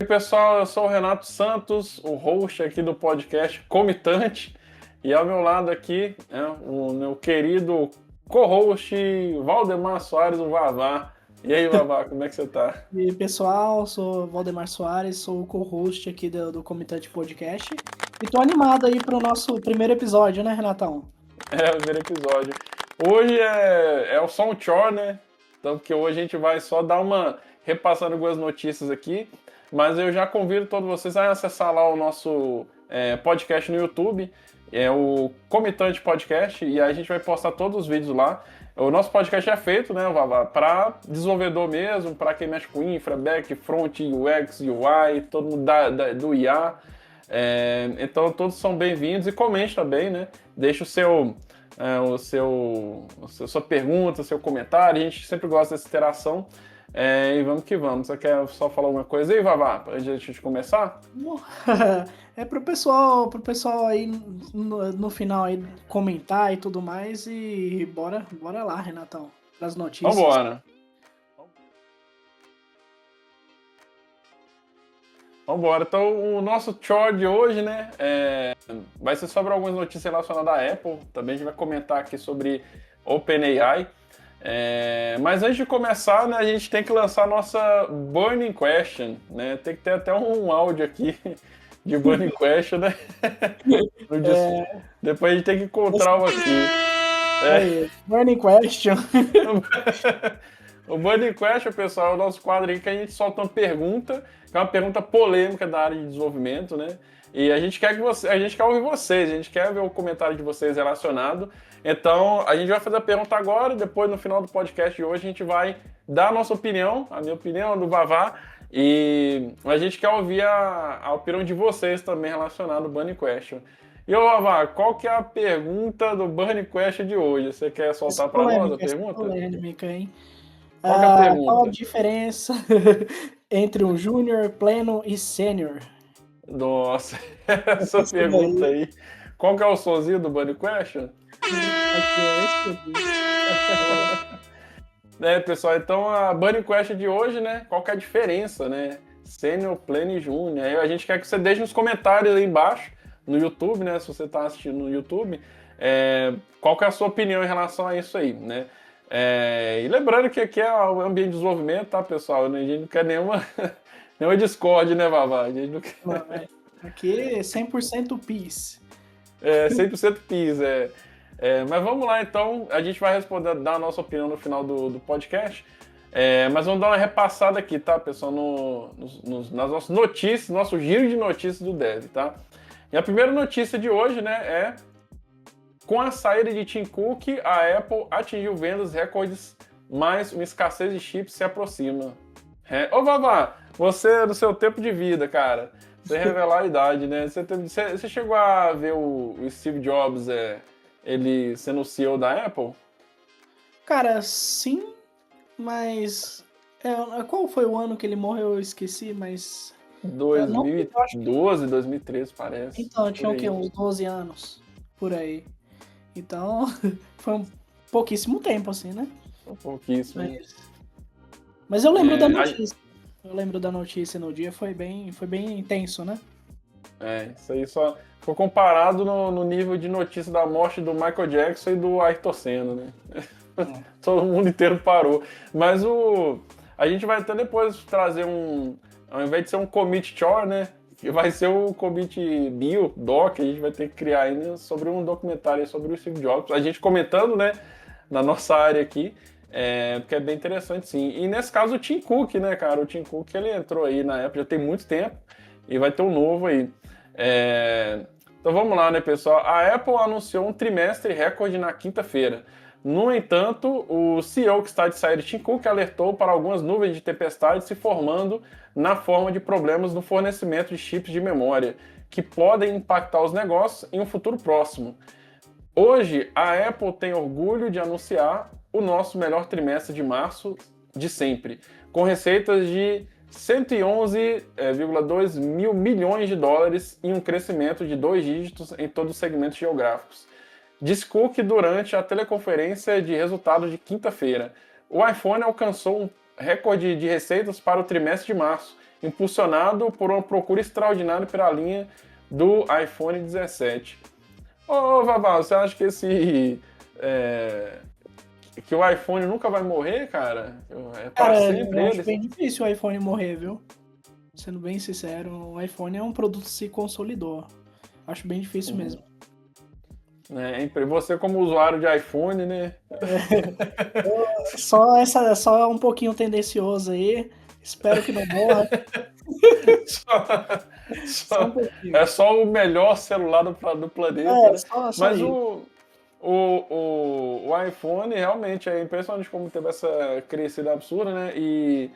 E aí, pessoal, eu sou o Renato Santos, o host aqui do podcast Comitante, e ao meu lado aqui é o meu querido co-host Valdemar Soares, o Vavá. E aí, Vavá, como é que você tá? E pessoal, sou Valdemar Soares, sou o co-host aqui do Comitante Podcast e tô animado aí pro nosso primeiro episódio, né, Renatão? É o primeiro episódio. Hoje é o Som Chor, né? Então, porque hoje a gente vai só dar uma repassando algumas notícias aqui, mas eu já convido todos vocês a acessar lá o nosso podcast no YouTube, é o Comitante Podcast, e aí a gente vai postar todos os vídeos lá. O nosso podcast é feito, né, Vavá, para desenvolvedor mesmo, para quem mexe com infra, back, front, UX, UI, todo mundo do IA. Então todos são bem-vindos e comente também, né? Deixa sua pergunta, seu comentário. A gente sempre gosta dessa interação. E vamos que vamos. Você quer só falar alguma coisa aí, Vavá, antes de começar? É pro pessoal aí no final aí comentar e tudo mais e bora lá, Renatão, pras notícias. Vambora. Vambora. Então, o nosso chore de hoje, né, vai ser sobre algumas notícias relacionadas à Apple. Também a gente vai comentar aqui sobre OpenAI. Mas antes de começar, né, a gente tem que lançar a nossa Burning Question, né? Tem que ter até um áudio aqui de Burning Question, né? É, Depois a gente tem que encontrar o aqui. aí, Burning Question. O Burning Question, pessoal, é o nosso quadro aí que a gente solta uma pergunta, que é uma pergunta polêmica da área de desenvolvimento, né? E a gente quer a gente quer ouvir vocês, a gente quer ver o comentário de vocês relacionado. Então, a gente vai fazer a pergunta agora, e depois no final do podcast de hoje a gente vai dar a nossa opinião, a minha opinião, a do Vavá, e a gente quer ouvir a opinião de vocês também relacionada ao Burning Question. E ô Vavá, qual que é a pergunta do Burning Question de hoje? Você quer soltar para nós a Essa pergunta? polêmica, hein? Qual que é a Qual a pergunta? diferença entre um júnior, pleno e sênior? Nossa, essa Essa pergunta daí, aí. Qual que é o sonzinho do Bunny Question? aqui, é esse que eu vi. Pessoal, então a Bunny Question de hoje, né? Qual que é a diferença, né? Sênior, Pleno e Júnior. Aí a gente quer que você deixe nos comentários aí embaixo, no YouTube, né? Se você está assistindo no YouTube, qual que é a sua opinião em relação a isso aí, né? E lembrando que aqui é o ambiente de desenvolvimento, tá, pessoal? A gente não quer nenhuma discórdia, né, Vavá? A gente não quer. Não, aqui é 100% peace. 100% PIS, mas vamos lá, então. A gente vai responder, dar a nossa opinião no final do podcast. Mas vamos dar uma repassada aqui, tá, pessoal? Nas nossas notícias, nosso giro de notícias do Dev, tá? E a primeira notícia de hoje, né, com a saída de Tim Cook, a Apple atingiu vendas recordes, mas uma escassez de chips se aproxima. Ô, Vavá, você, no seu tempo de vida, cara, você revelar a idade, né? Você chegou a ver o Steve Jobs, ele sendo o CEO da Apple? Cara, sim, mas qual foi o ano que ele morreu? Eu esqueci, mas não, eu acho que 2012, 2013, parece. então eu Por tinha o quê? aí. Uns 12 anos por aí. Então, foi um pouquíssimo tempo assim, né? Um pouquíssimo, né? Mas, mas eu lembro da É, aí- notícia. Eu lembro da notícia no dia, foi bem intenso, né? isso aí só foi comparado no nível de notícia da morte do Michael Jackson e do Ayrton Senna, né? É. Todo mundo inteiro parou. Mas a gente vai até depois trazer ao invés de ser um commit chore, né? Que vai ser o commit bio, doc, a gente vai ter que criar ainda sobre um documentário sobre o Steve Jobs. A gente comentando, né, na nossa área aqui, porque é bem interessante, sim. E nesse caso o Tim Cook, né, cara? O Tim Cook, ele entrou aí na Apple já tem muito tempo e vai ter um novo aí. Então vamos lá, né, pessoal? A Apple anunciou um trimestre recorde na quinta-feira. No entanto, o CEO que está de saída, Tim Cook, alertou para algumas nuvens de tempestade se formando na forma de problemas no fornecimento de chips de memória, que podem impactar os negócios em um futuro próximo. Hoje, a Apple tem orgulho de anunciar o nosso melhor trimestre de março de sempre, com receitas de 111,2 mil milhões de dólares e um crescimento de 2 dígitos em todos os segmentos geográficos. Disse Cook durante a teleconferência de resultados de quinta-feira. O iPhone alcançou um recorde de receitas para o trimestre de março impulsionado por uma procura extraordinária pela linha do iPhone 17. Ô, Vavá, você acha que que o iPhone nunca vai morrer, cara? É pra Cara, sempre eu acho ele? bem difícil o iPhone morrer, viu? Sendo bem sincero, o iPhone é um produto que se consolidou. Acho bem difícil Uhum. mesmo. Você como usuário de iPhone, né? Só um pouquinho tendencioso aí. Espero que não morra. Só- Só um só- pouquinho. é só o melhor celular do planeta, É, né? só Mas isso. o iPhone realmente é impressionante como teve essa crescida absurda, né? E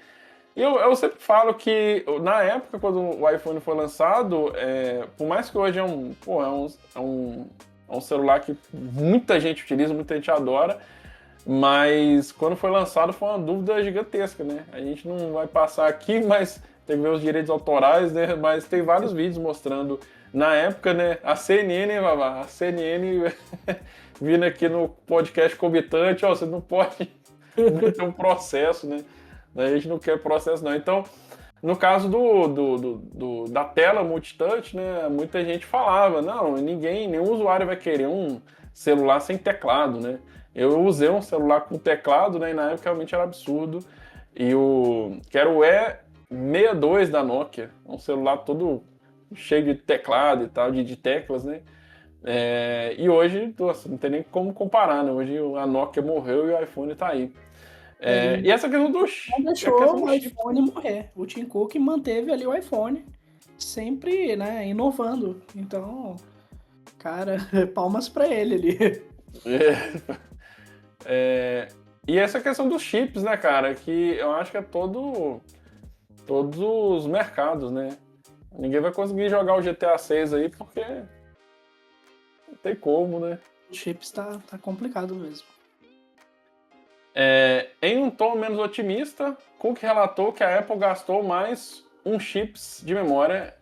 eu sempre falo que na época, quando o iPhone foi lançado, por mais que hoje é um celular que muita gente utiliza, muita gente adora, mas quando foi lançado foi uma dúvida gigantesca, né? A gente não vai passar aqui, mas tem que ver os direitos autorais, né? Mas tem vários vídeos mostrando, na época, né? A CNN, Vavá, a CNN vindo aqui no podcast Comitante, ó, você não pode meter um processo, né? A gente não quer processo, não. Então, no caso da tela multitouch, né? Muita gente falava, não, nenhum usuário vai querer um celular sem teclado, né? Eu usei um celular com teclado, né? E na época realmente era absurdo. Que era o E62 da Nokia, um celular todo cheio de teclado e tal, de teclas, né? E hoje, nossa, não tem nem como comparar, né? Hoje a Nokia morreu e o iPhone tá aí. Ele E essa questão não a questão deixou do o chip. iPhone morrer. O Tim Cook manteve ali o iPhone, sempre, né, inovando. Então, cara, palmas pra ele ali. É, e essa questão dos chips, né, cara? Que eu acho que é todos os mercados, né? Ninguém vai conseguir jogar o GTA 6 aí porque não tem como, né? O chips tá complicado mesmo. Em um tom menos otimista, Cook relatou que a Apple gastou mais com chips de memória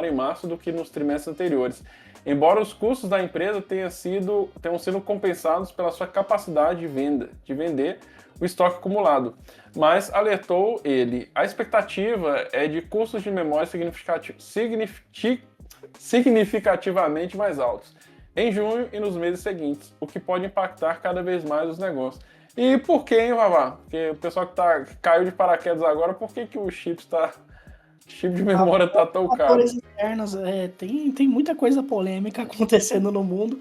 em março do que nos trimestres anteriores, embora os custos da empresa tenham sido compensados pela sua capacidade de vender o estoque acumulado. Mas alertou ele, a expectativa é de custos de memória significativamente mais altos em junho e nos meses seguintes, o que pode impactar cada vez mais os negócios. E por que, hein, Vavá? Porque o pessoal que caiu de paraquedas agora, por que o chip de memória tá tão caro? Fatores externos, tem muita coisa polêmica acontecendo no mundo.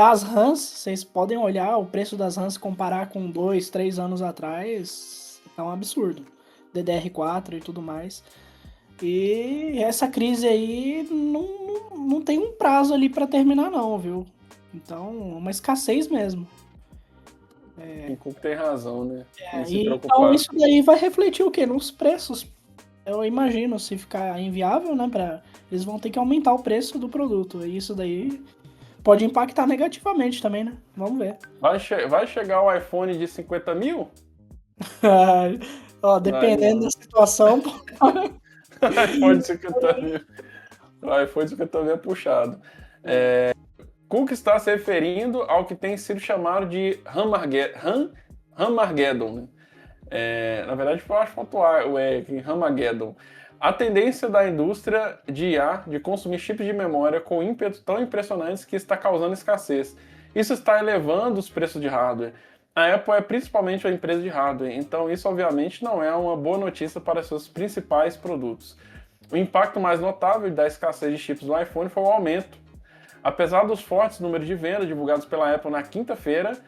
As RAMs, vocês podem olhar o preço das RAMs, comparar com 2, 3 anos atrás, tá um absurdo. DDR4 e tudo mais. E essa crise aí não tem um prazo ali para terminar não, viu? Então, uma escassez mesmo. O Cook tem razão, né? Em se Então preocupar. isso daí vai refletir o quê? Nos preços. Eu imagino, se ficar inviável, né, eles vão ter que aumentar o preço do produto. E isso daí pode impactar negativamente também, né? Vamos ver. Vai chegar o iPhone de 50 mil? Ó, Vai dependendo não. da situação, iPhone de 50 mil. O iPhone de 50 mil é puxado. Cook está se referindo ao que tem sido chamado de Ramageddon, né? Na verdade, eu acho pontuar o em Ramageddon. A tendência da indústria de IA de consumir chips de memória com ímpetos tão impressionantes que está causando escassez. Isso está elevando os preços de hardware. A Apple é principalmente uma empresa de hardware, então isso obviamente não é uma boa notícia para seus principais produtos. O impacto mais notável da escassez de chips do iPhone foi o aumento. Apesar dos fortes números de venda divulgados pela Apple na quinta-feira,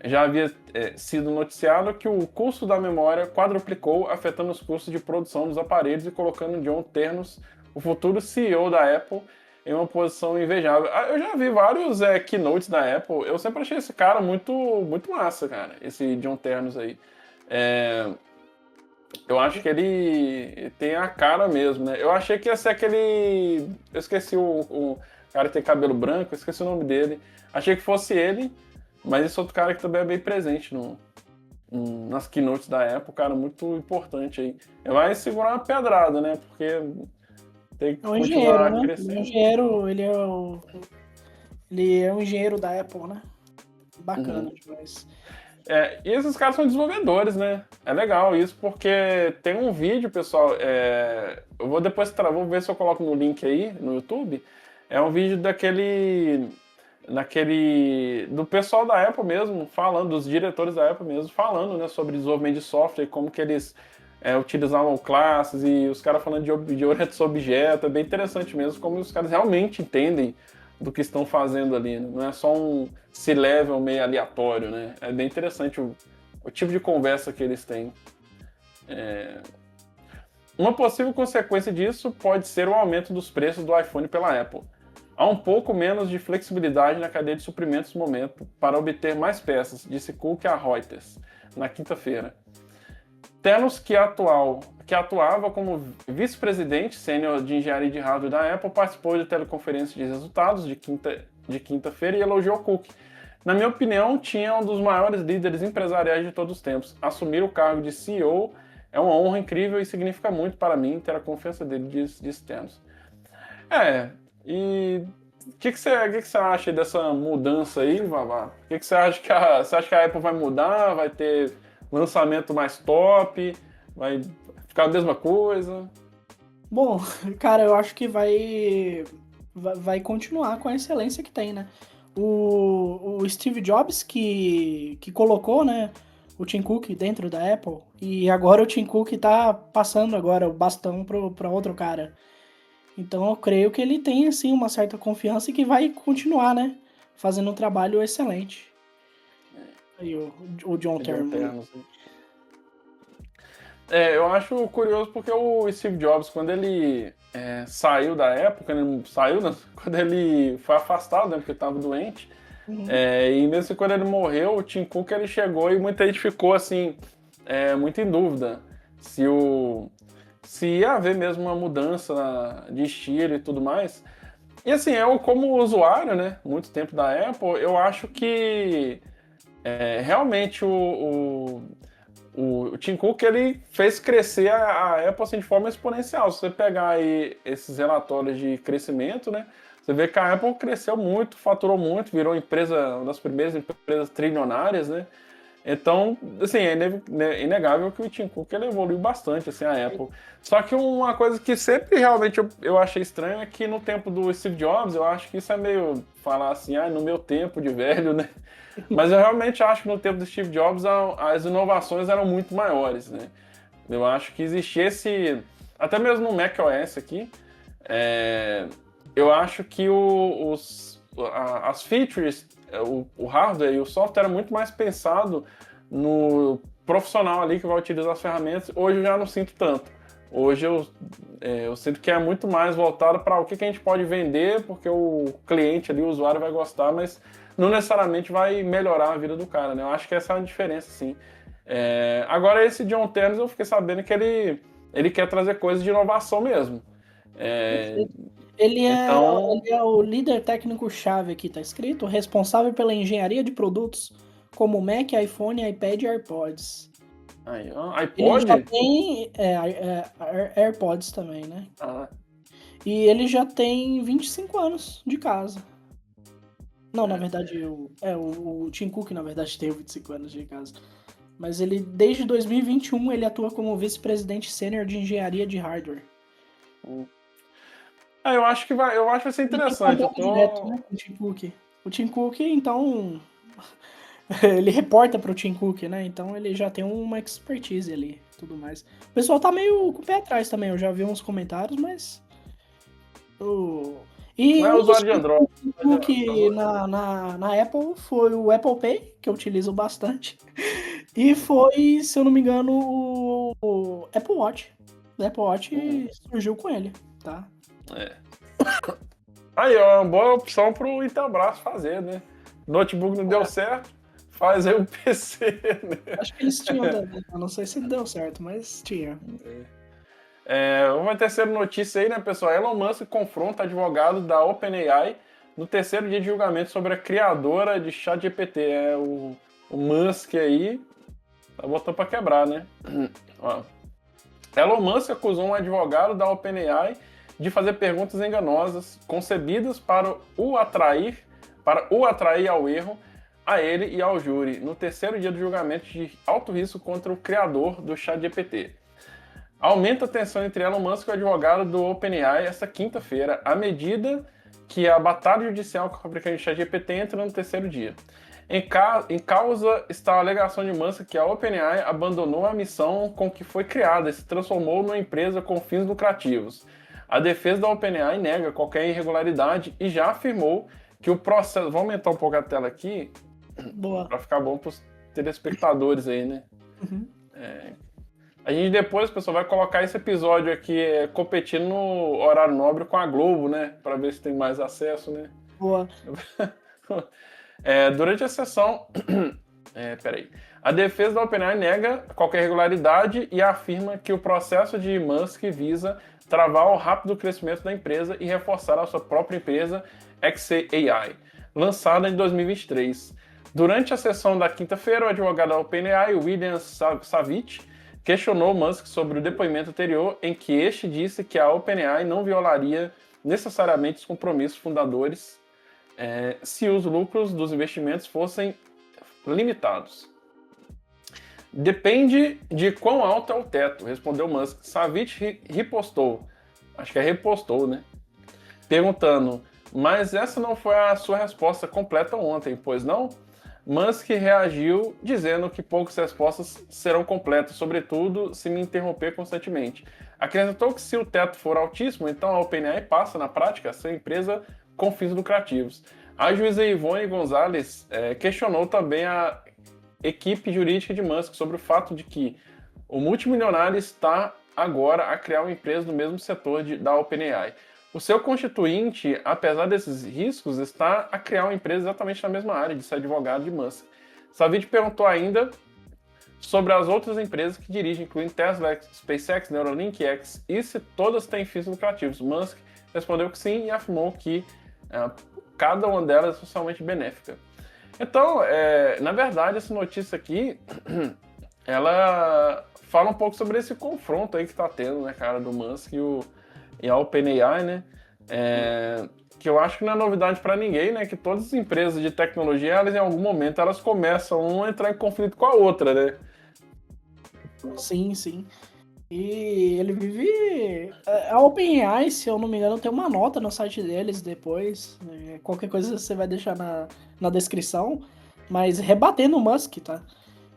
já havia sido noticiado que o custo da memória quadruplicou, afetando os custos de produção dos aparelhos e colocando John Ternos, o futuro CEO da Apple, em uma posição invejável. Eu já vi vários keynotes da Apple, eu sempre achei esse cara muito, muito massa, cara, esse John Ternos aí. Eu acho que ele tem a cara mesmo, né? Eu achei que ia ser aquele. Eu esqueci o cara que tem cabelo branco, eu esqueci o nome dele. Achei que fosse ele, mas esse outro cara que também é bem presente nas keynotes da Apple, cara, muito importante aí. Vai segurar uma pedrada, né? Porque tem que é um engenheiro, continuar né? crescendo. Ele é o engenheiro da Apple, né? Bacana Uhum. demais. E esses caras são desenvolvedores, né? É legal isso, porque tem um vídeo, pessoal. Eu vou depois vou ver se eu coloco no link aí no YouTube. É um vídeo do pessoal da Apple mesmo, falando, dos diretores da Apple mesmo, falando, né, sobre desenvolvimento de software, como que eles utilizavam classes e os caras falando de orientação a objeto. É bem interessante mesmo, como os caras realmente entendem do que estão fazendo ali, né? Não é só um C-level meio aleatório, né? É bem interessante o tipo de conversa que eles têm. Uma possível consequência disso pode ser o aumento dos preços do iPhone pela Apple. Há um pouco menos de flexibilidade na cadeia de suprimentos no momento para obter mais peças, disse Cook a Reuters na quinta-feira. Ternos, que atuava como vice-presidente sênior de engenharia de hardware da Apple, participou de teleconferência de resultados de quinta-feira e elogiou Cook. Na minha opinião, tinha um dos maiores líderes empresariais de todos os tempos. Assumir o cargo de CEO é uma honra incrível e significa muito para mim ter a confiança dele, disse Ternos. E o que você acha dessa mudança aí, Vavá? O que você acha você acha que a Apple vai mudar? Vai ter lançamento mais top? Vai ficar a mesma coisa? Bom, cara, eu acho que vai continuar com a excelência que tem, né? O Steve Jobs que colocou, né, o Tim Cook dentro da Apple, e agora o Tim Cook tá passando agora o bastão para outro cara. Então eu creio que ele tem, assim, uma certa confiança e que vai continuar, né, fazendo um trabalho excelente. Aí o John Termo. Eu acho curioso porque o Steve Jobs, quando ele saiu da Apple, quando ele foi afastado, né, porque estava doente, e mesmo quando ele morreu, o Tim Cook ele chegou e muita gente ficou assim, muito em dúvida se ia haver mesmo uma mudança de estilo e tudo mais. E assim, eu como usuário, né, muito tempo da Apple, eu acho que realmente o Tim Cook ele fez crescer a Apple assim, de forma exponencial. Se você pegar aí esses relatórios de crescimento, né, você vê que a Apple cresceu muito, faturou muito, virou uma das primeiras empresas trilionárias, né? Então, assim, é inegável que o Tim Cook ele evoluiu bastante, assim, a Apple. Só que uma coisa que sempre realmente eu achei estranho é que no tempo do Steve Jobs, eu acho que isso é meio falar assim, no meu tempo de velho, né? Mas eu realmente acho que no tempo do Steve Jobs as inovações eram muito maiores, né? Eu acho que existia até mesmo no macOS aqui, eu acho que as features, o hardware e o software era muito mais pensado no profissional ali que vai utilizar as ferramentas. Hoje eu já não sinto tanto. Hoje eu sinto que é muito mais voltado para o que a gente pode vender, porque o cliente ali, o usuário vai gostar, mas não necessariamente vai melhorar a vida do cara, né? Eu acho que essa é a diferença, sim. Agora, esse John Ternos, eu fiquei sabendo que ele quer trazer coisas de inovação mesmo. Então, Ele é o líder técnico-chave aqui, tá escrito, responsável pela engenharia de produtos como Mac, iPhone, iPad e AirPods. aí, Ele iPod? já tem AirPods também, né? Ah, E ele já tem 25 anos de casa. Não, na verdade, o Tim Cook, na verdade, tem 25 anos de casa. Mas ele, desde 2021, ele atua como vice-presidente sênior de engenharia de hardware. eu acho que vai ser Ele tem interessante. contato direto, né, com o Tim Cook. O Tim Cook, então, ele reporta pro Tim Cook, né? Então ele já tem uma expertise ali, tudo mais. O pessoal tá meio com o pé atrás também, eu já vi uns comentários, mas... E Não é um dos usuário de Android. que na Apple foi o Apple Pay, que eu utilizo bastante. E foi, se eu não me engano, o Apple Watch. O Apple Watch surgiu com ele, tá? Aí, ó, uma boa opção pro Intelbras fazer, né? Notebook não deu certo, faz aí o PC, né? Acho que eles tinham também. Eu não sei se deu certo, mas tinha. Uma terceira notícia aí, né, pessoal? Elon Musk confronta advogado da OpenAI no terceiro dia de julgamento sobre a criadora de ChatGPT. O Musk aí tá botando pra quebrar, né? Ó. Elon Musk acusou um advogado da OpenAI de fazer perguntas enganosas, concebidas para o atrair ao erro, a ele e ao júri no terceiro dia do julgamento de alto risco contra o criador do ChatGPT. Aumenta a tensão entre Elon Musk e o advogado do OpenAI esta quinta-feira, à medida que a batalha judicial com o fabricante de ChatGPT entra no terceiro dia. Em causa está a alegação de Musk que a OpenAI abandonou a missão com que foi criada e se transformou numa empresa com fins lucrativos. A defesa da OpenAI nega qualquer irregularidade e já afirmou que o processo... Vou aumentar um pouco a tela aqui, Boa. para ficar bom para os telespectadores aí, né? Uhum. A gente depois, pessoal, vai colocar esse episódio aqui competindo no horário nobre com a Globo, né? Para ver se tem mais acesso, né? Boa. Durante a sessão... peraí. A defesa da OpenAI nega qualquer irregularidade e afirma que o processo de Musk visa travar o rápido crescimento da empresa e reforçar a sua própria empresa, xAI, lançada em 2023. Durante a sessão da quinta-feira, o advogado da OpenAI, William Savitch, questionou Musk sobre o depoimento anterior em que este disse que a OpenAI não violaria necessariamente os compromissos fundadores se os lucros dos investimentos fossem limitados. Depende de quão alto é o teto, respondeu Musk. Savitch repostou, acho que repostou, né? Perguntando, mas essa não foi a sua resposta completa ontem, pois não? Musk reagiu dizendo que poucas respostas serão completas, sobretudo se me interromper constantemente. Acrescentou que se o teto for altíssimo, então a OpenAI passa, na prática, a ser empresa com fins lucrativos. A juíza Ivone Gonzalez questionou também a equipe jurídica de Musk sobre o fato de que o multimilionário está agora a criar uma empresa no mesmo setor da OpenAI. O seu constituinte, apesar desses riscos, está a criar uma empresa exatamente na mesma área de ser advogado de Musk. Savitch perguntou ainda sobre as outras empresas que dirige, incluindo Tesla, SpaceX, Neuralink X, e se todas têm fins lucrativos. Musk respondeu que sim e afirmou que cada uma delas é socialmente benéfica. Então, na verdade, essa notícia aqui, ela fala um pouco sobre esse confronto aí que está tendo, né, cara, do Musk e a OpenAI, né? Que eu acho que não é novidade para ninguém, né? Que todas as empresas de tecnologia, elas em algum momento, elas começam a entrar em conflito com a outra, né? Sim, sim. E ele vive... A OpenAI, se eu não me engano, tem uma nota no site deles depois. Qualquer coisa você vai deixar na descrição. Mas rebatendo o Musk, tá?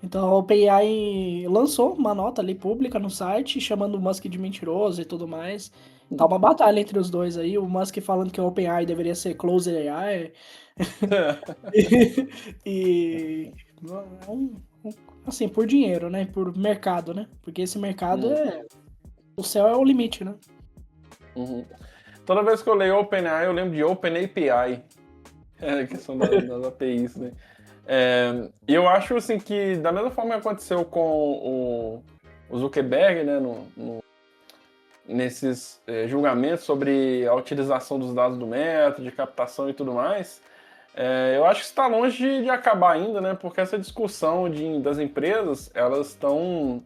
Então a OpenAI lançou uma nota ali pública no site, chamando o Musk de mentiroso e tudo mais. Tá uma batalha entre os dois aí. O Musk falando que a OpenAI deveria ser Closer AI. E... assim, por dinheiro, né? Por mercado, né? Porque esse mercado o céu é o limite, né? Uhum. Toda vez que eu leio OpenAI, eu lembro de OpenAPI. A questão das APIs, né? E eu acho assim que, da mesma forma que aconteceu com o Zuckerberg, né? Nesses julgamentos sobre a utilização dos dados do Meta, de captação e tudo mais, eu acho que está longe de acabar ainda, né? Porque essa discussão das empresas, elas estão...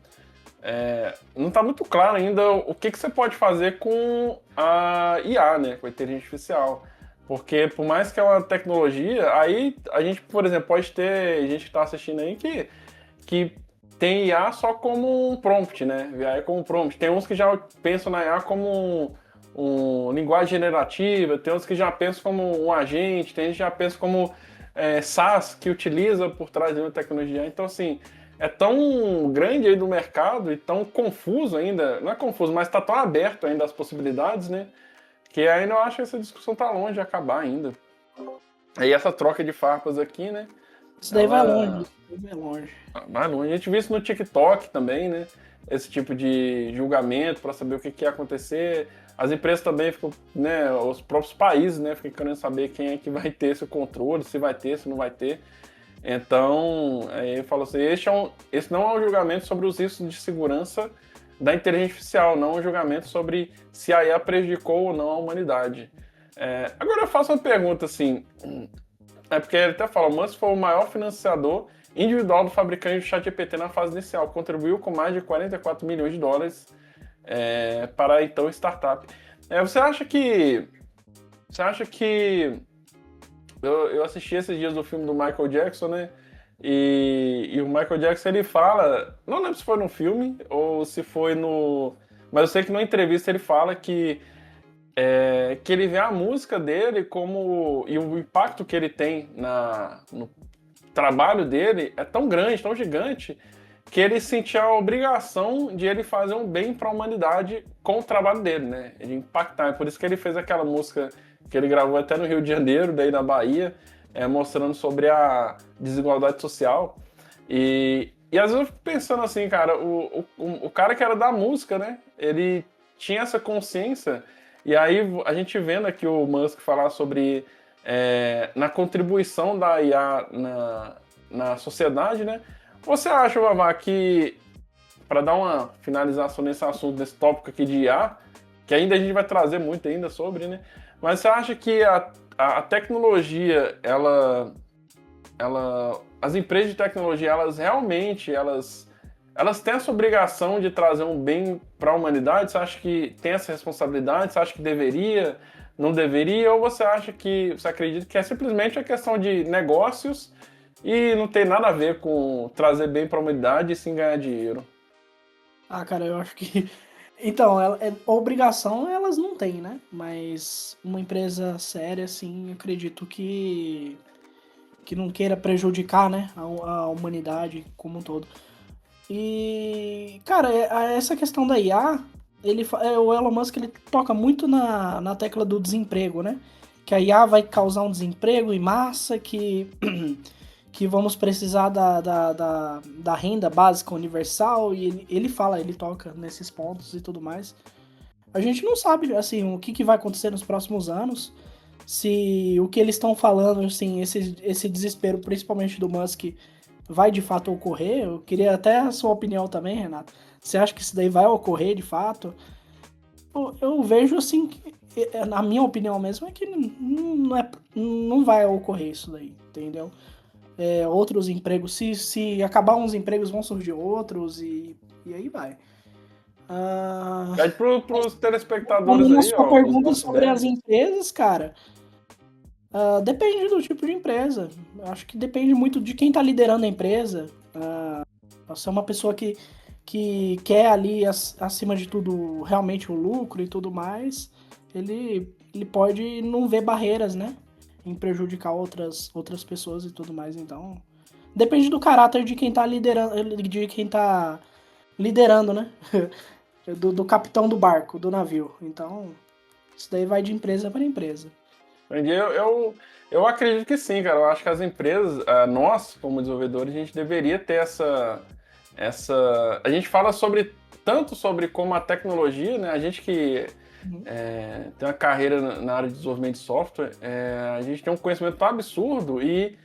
não está muito claro ainda o que você pode fazer com a IA, né? Com a inteligência artificial. Porque por mais que é uma tecnologia, aí a gente, por exemplo, pode ter gente que está assistindo aí que tem IA só como um prompt, né? IA como prompt. Tem uns que já pensam na IA como linguagem generativa, tem uns que já pensam como um agente, tem gente que já pensa como SaaS, que utiliza por trás de uma tecnologia. Então, assim, é tão grande aí do mercado e tão confuso ainda, não é confuso, mas está tão aberto ainda as possibilidades, né? Que ainda eu acho que essa discussão tá longe de acabar ainda. Aí essa troca de farpas aqui, né? Isso daí vai longe. Vai longe. Vai longe. A gente viu isso no TikTok também, né? Esse tipo de julgamento para saber o que ia acontecer. As empresas também ficam, né? Os próprios países, né? Ficam querendo saber quem é que vai ter esse controle, se vai ter, se não vai ter. Então, aí eu falo assim, esse não é um julgamento sobre os riscos de segurança da inteligência artificial, não um julgamento sobre se a IA prejudicou ou não a humanidade. Agora eu faço uma pergunta assim, porque ele até fala, o Musk foi o maior financiador individual do fabricante do ChatGPT na fase inicial, contribuiu com mais de 44 milhões de dólares para a então startup. Você acha que eu assisti esses dias do filme do Michael Jackson, né? E o Michael Jackson, ele fala, não lembro se foi no filme ou se foi no... Mas eu sei que numa entrevista ele fala que ele vê a música dele como... E o impacto que ele tem no trabalho dele é tão grande, tão gigante, que ele sentia a obrigação de ele fazer um bem para a humanidade com o trabalho dele, né? Ele impactar. É por isso que ele fez aquela música que ele gravou até no Rio de Janeiro, daí na Bahia, mostrando sobre a desigualdade social. E às vezes eu fico pensando assim, cara, o cara que era da música, né? Ele tinha essa consciência, e aí a gente vendo aqui o Musk falar sobre na contribuição da IA na sociedade, né? Você acha, Vavá, que, para dar uma finalização nesse assunto, nesse tópico aqui de IA, que ainda a gente vai trazer muito ainda sobre, né? Mas você acha que a tecnologia, as empresas de tecnologia, elas realmente, elas têm essa obrigação de trazer um bem para a humanidade? Você acha que tem essa responsabilidade? Você acha que deveria, não deveria? Ou você acha que, você acredita que é simplesmente a questão de negócios e não tem nada a ver com trazer bem para a humanidade e sim ganhar dinheiro? Ah, cara, eu acho que. Então, obrigação elas não têm, né? Mas uma empresa séria, assim, eu acredito que não queira prejudicar, né, a humanidade como um todo. E, cara, essa questão da IA, o Elon Musk ele toca muito na tecla do desemprego, né? Que a IA vai causar um desemprego em massa, que vamos precisar da renda básica universal, e ele toca nesses pontos e tudo mais. A gente não sabe, assim, o que vai acontecer nos próximos anos, se o que eles estão falando, assim, esse desespero, principalmente do Musk, vai de fato ocorrer. Eu queria até a sua opinião também, Renato. Você acha que isso daí vai ocorrer de fato? Eu vejo, assim, na minha opinião mesmo, é que não vai ocorrer isso daí, entendeu? Outros empregos, se acabar uns empregos, vão surgir outros e aí vai. Ah, Pede pros telespectadores respondendo a aí, sua ó, os pergunta nossos sobre as devs. empresas, cara, depende do tipo de empresa. Eu acho que depende muito de quem está liderando a empresa. Se é uma pessoa que quer ali, acima de tudo, realmente o lucro e tudo mais, ele pode não ver barreiras, né? Em prejudicar outras pessoas e tudo mais. Então, depende do caráter de quem tá liderando, né? Do capitão do barco, do navio. Então, isso daí vai de empresa para empresa. Entendi. Eu acredito que sim, cara. Eu acho que as empresas, nós, como desenvolvedores, a gente deveria ter essa. A gente fala tanto sobre como a tecnologia, né? A gente que Uhum. tem uma carreira na área de desenvolvimento de software, a gente tem um conhecimento tão absurdo e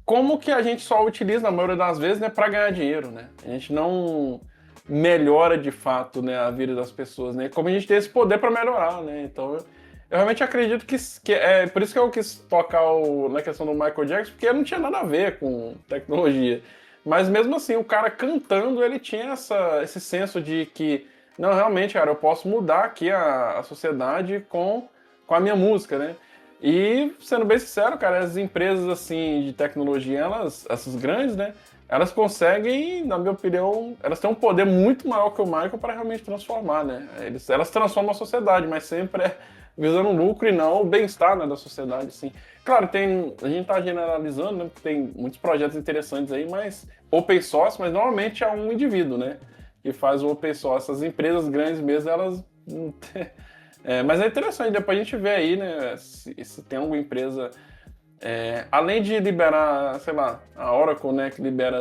como que a gente só utiliza, na maioria das vezes, né, para ganhar dinheiro, né? A gente não melhora de fato, né, a vida das pessoas, né? Como a gente tem esse poder para melhorar, né? Então, eu realmente acredito que é por isso que eu quis tocar na questão do Michael Jackson, porque não tinha nada a ver com tecnologia. Mas mesmo assim, o cara cantando, ele tinha esse senso de que, não, realmente, cara, eu posso mudar aqui a sociedade com a minha música, né? E, sendo bem sincero, cara, as empresas assim de tecnologia, essas grandes, né? Elas conseguem, na minha opinião, elas têm um poder muito maior que o Michael para realmente transformar, né? Elas transformam a sociedade, mas sempre visando o lucro e não o bem-estar, né, da sociedade, assim. Claro, a gente tá generalizando, né? Porque tem muitos projetos interessantes aí, mas open source, mas normalmente é um indivíduo, né? Que faz o open source. As empresas grandes mesmo, elas não têm. Mas é interessante, depois a gente vê aí, né, se tem alguma empresa, além de liberar, sei lá, a Oracle, né, que libera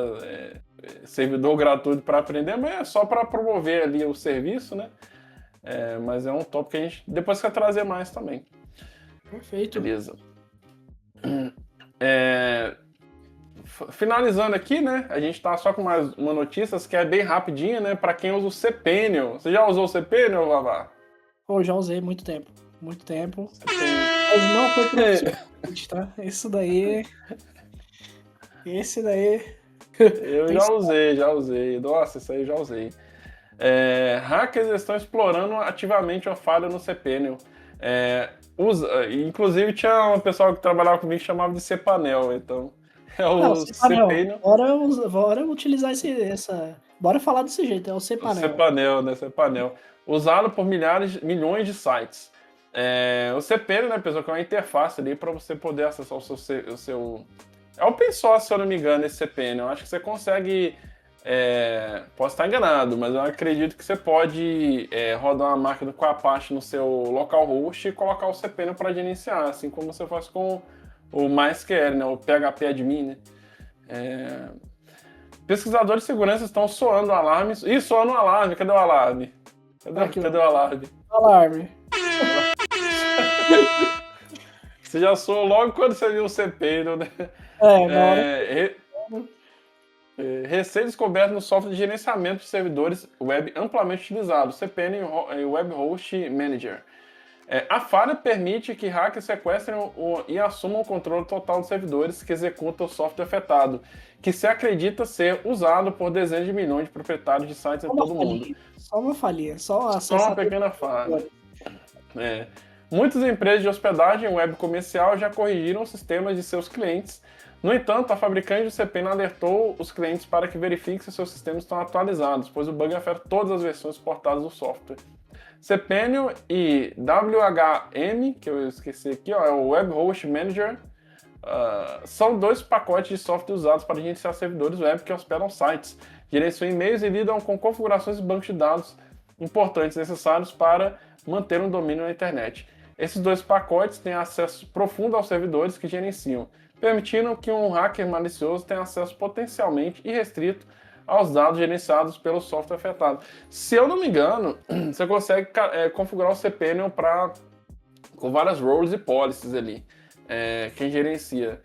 servidor gratuito para aprender, mas é só para promover ali o serviço, né, mas é um tópico que a gente depois quer trazer mais também. Perfeito. Beleza. Finalizando aqui, né, a gente tá só com mais uma notícia que é bem rapidinha, né, para quem usa o cPanel. Você já usou o cPanel, Vavá? Pô, já usei muito tempo. Muito tempo. Mas não foi profissionalmente, tá? Esse daí Eu tem. já usei. Nossa, isso aí eu já usei. Hackers estão explorando ativamente uma falha no cPanel. Inclusive tinha um pessoal que trabalhava comigo que chamava de cPanel, então é Não, o cPanel. cPanel, Bora utilizar essa. Bora falar desse jeito, é o o cPanel. cPanel, né? cPanel, usado por milhões de sites. O cPanel, né, pessoal, que é uma interface ali para você poder acessar o seu. É open source, se eu não me engano, esse cPanel. Eu acho que você consegue. Posso estar enganado, mas eu acredito que você pode rodar uma máquina com a Apache no seu localhost e colocar o cPanel para gerenciar, assim como você faz com o MySQL, né, o PHP admin, né? Pesquisadores de segurança estão soando alarmes. Ih, soando um alarme, cadê o alarme? Aqui, ó. Cadê o alarme? Alarme. Você já soou logo quando você viu o cPanel, né? Na hora. É, recém-descoberto no software de gerenciamento de servidores web amplamente utilizado, cPanel e Web Host Manager. A falha permite que hackers sequestrem e assumam o controle total dos servidores que executam o software afetado, que se acredita ser usado por dezenas de milhões de proprietários de sites em todo o mundo. Só uma falhinha. Só Só uma acessar. pequena falha. Muitas empresas de hospedagem web comercial já corrigiram os sistemas de seus clientes. No entanto, a fabricante do cPanel alertou os clientes para que verifiquem se seus sistemas estão atualizados, pois o bug afeta todas as versões portadas do software. cPanel e WHM, que eu esqueci aqui, é o Web Host Manager, são dois pacotes de software usados para gerenciar servidores web que hospedam sites, gerenciam e-mails e lidam com configurações de bancos de dados importantes necessários para manter um domínio na internet. Esses dois pacotes têm acesso profundo aos servidores que gerenciam, permitindo que um hacker malicioso tenha acesso potencialmente irrestrito aos dados gerenciados pelo software afetado. Se eu não me engano, você consegue configurar o cPanel com várias roles e policies ali, quem gerencia.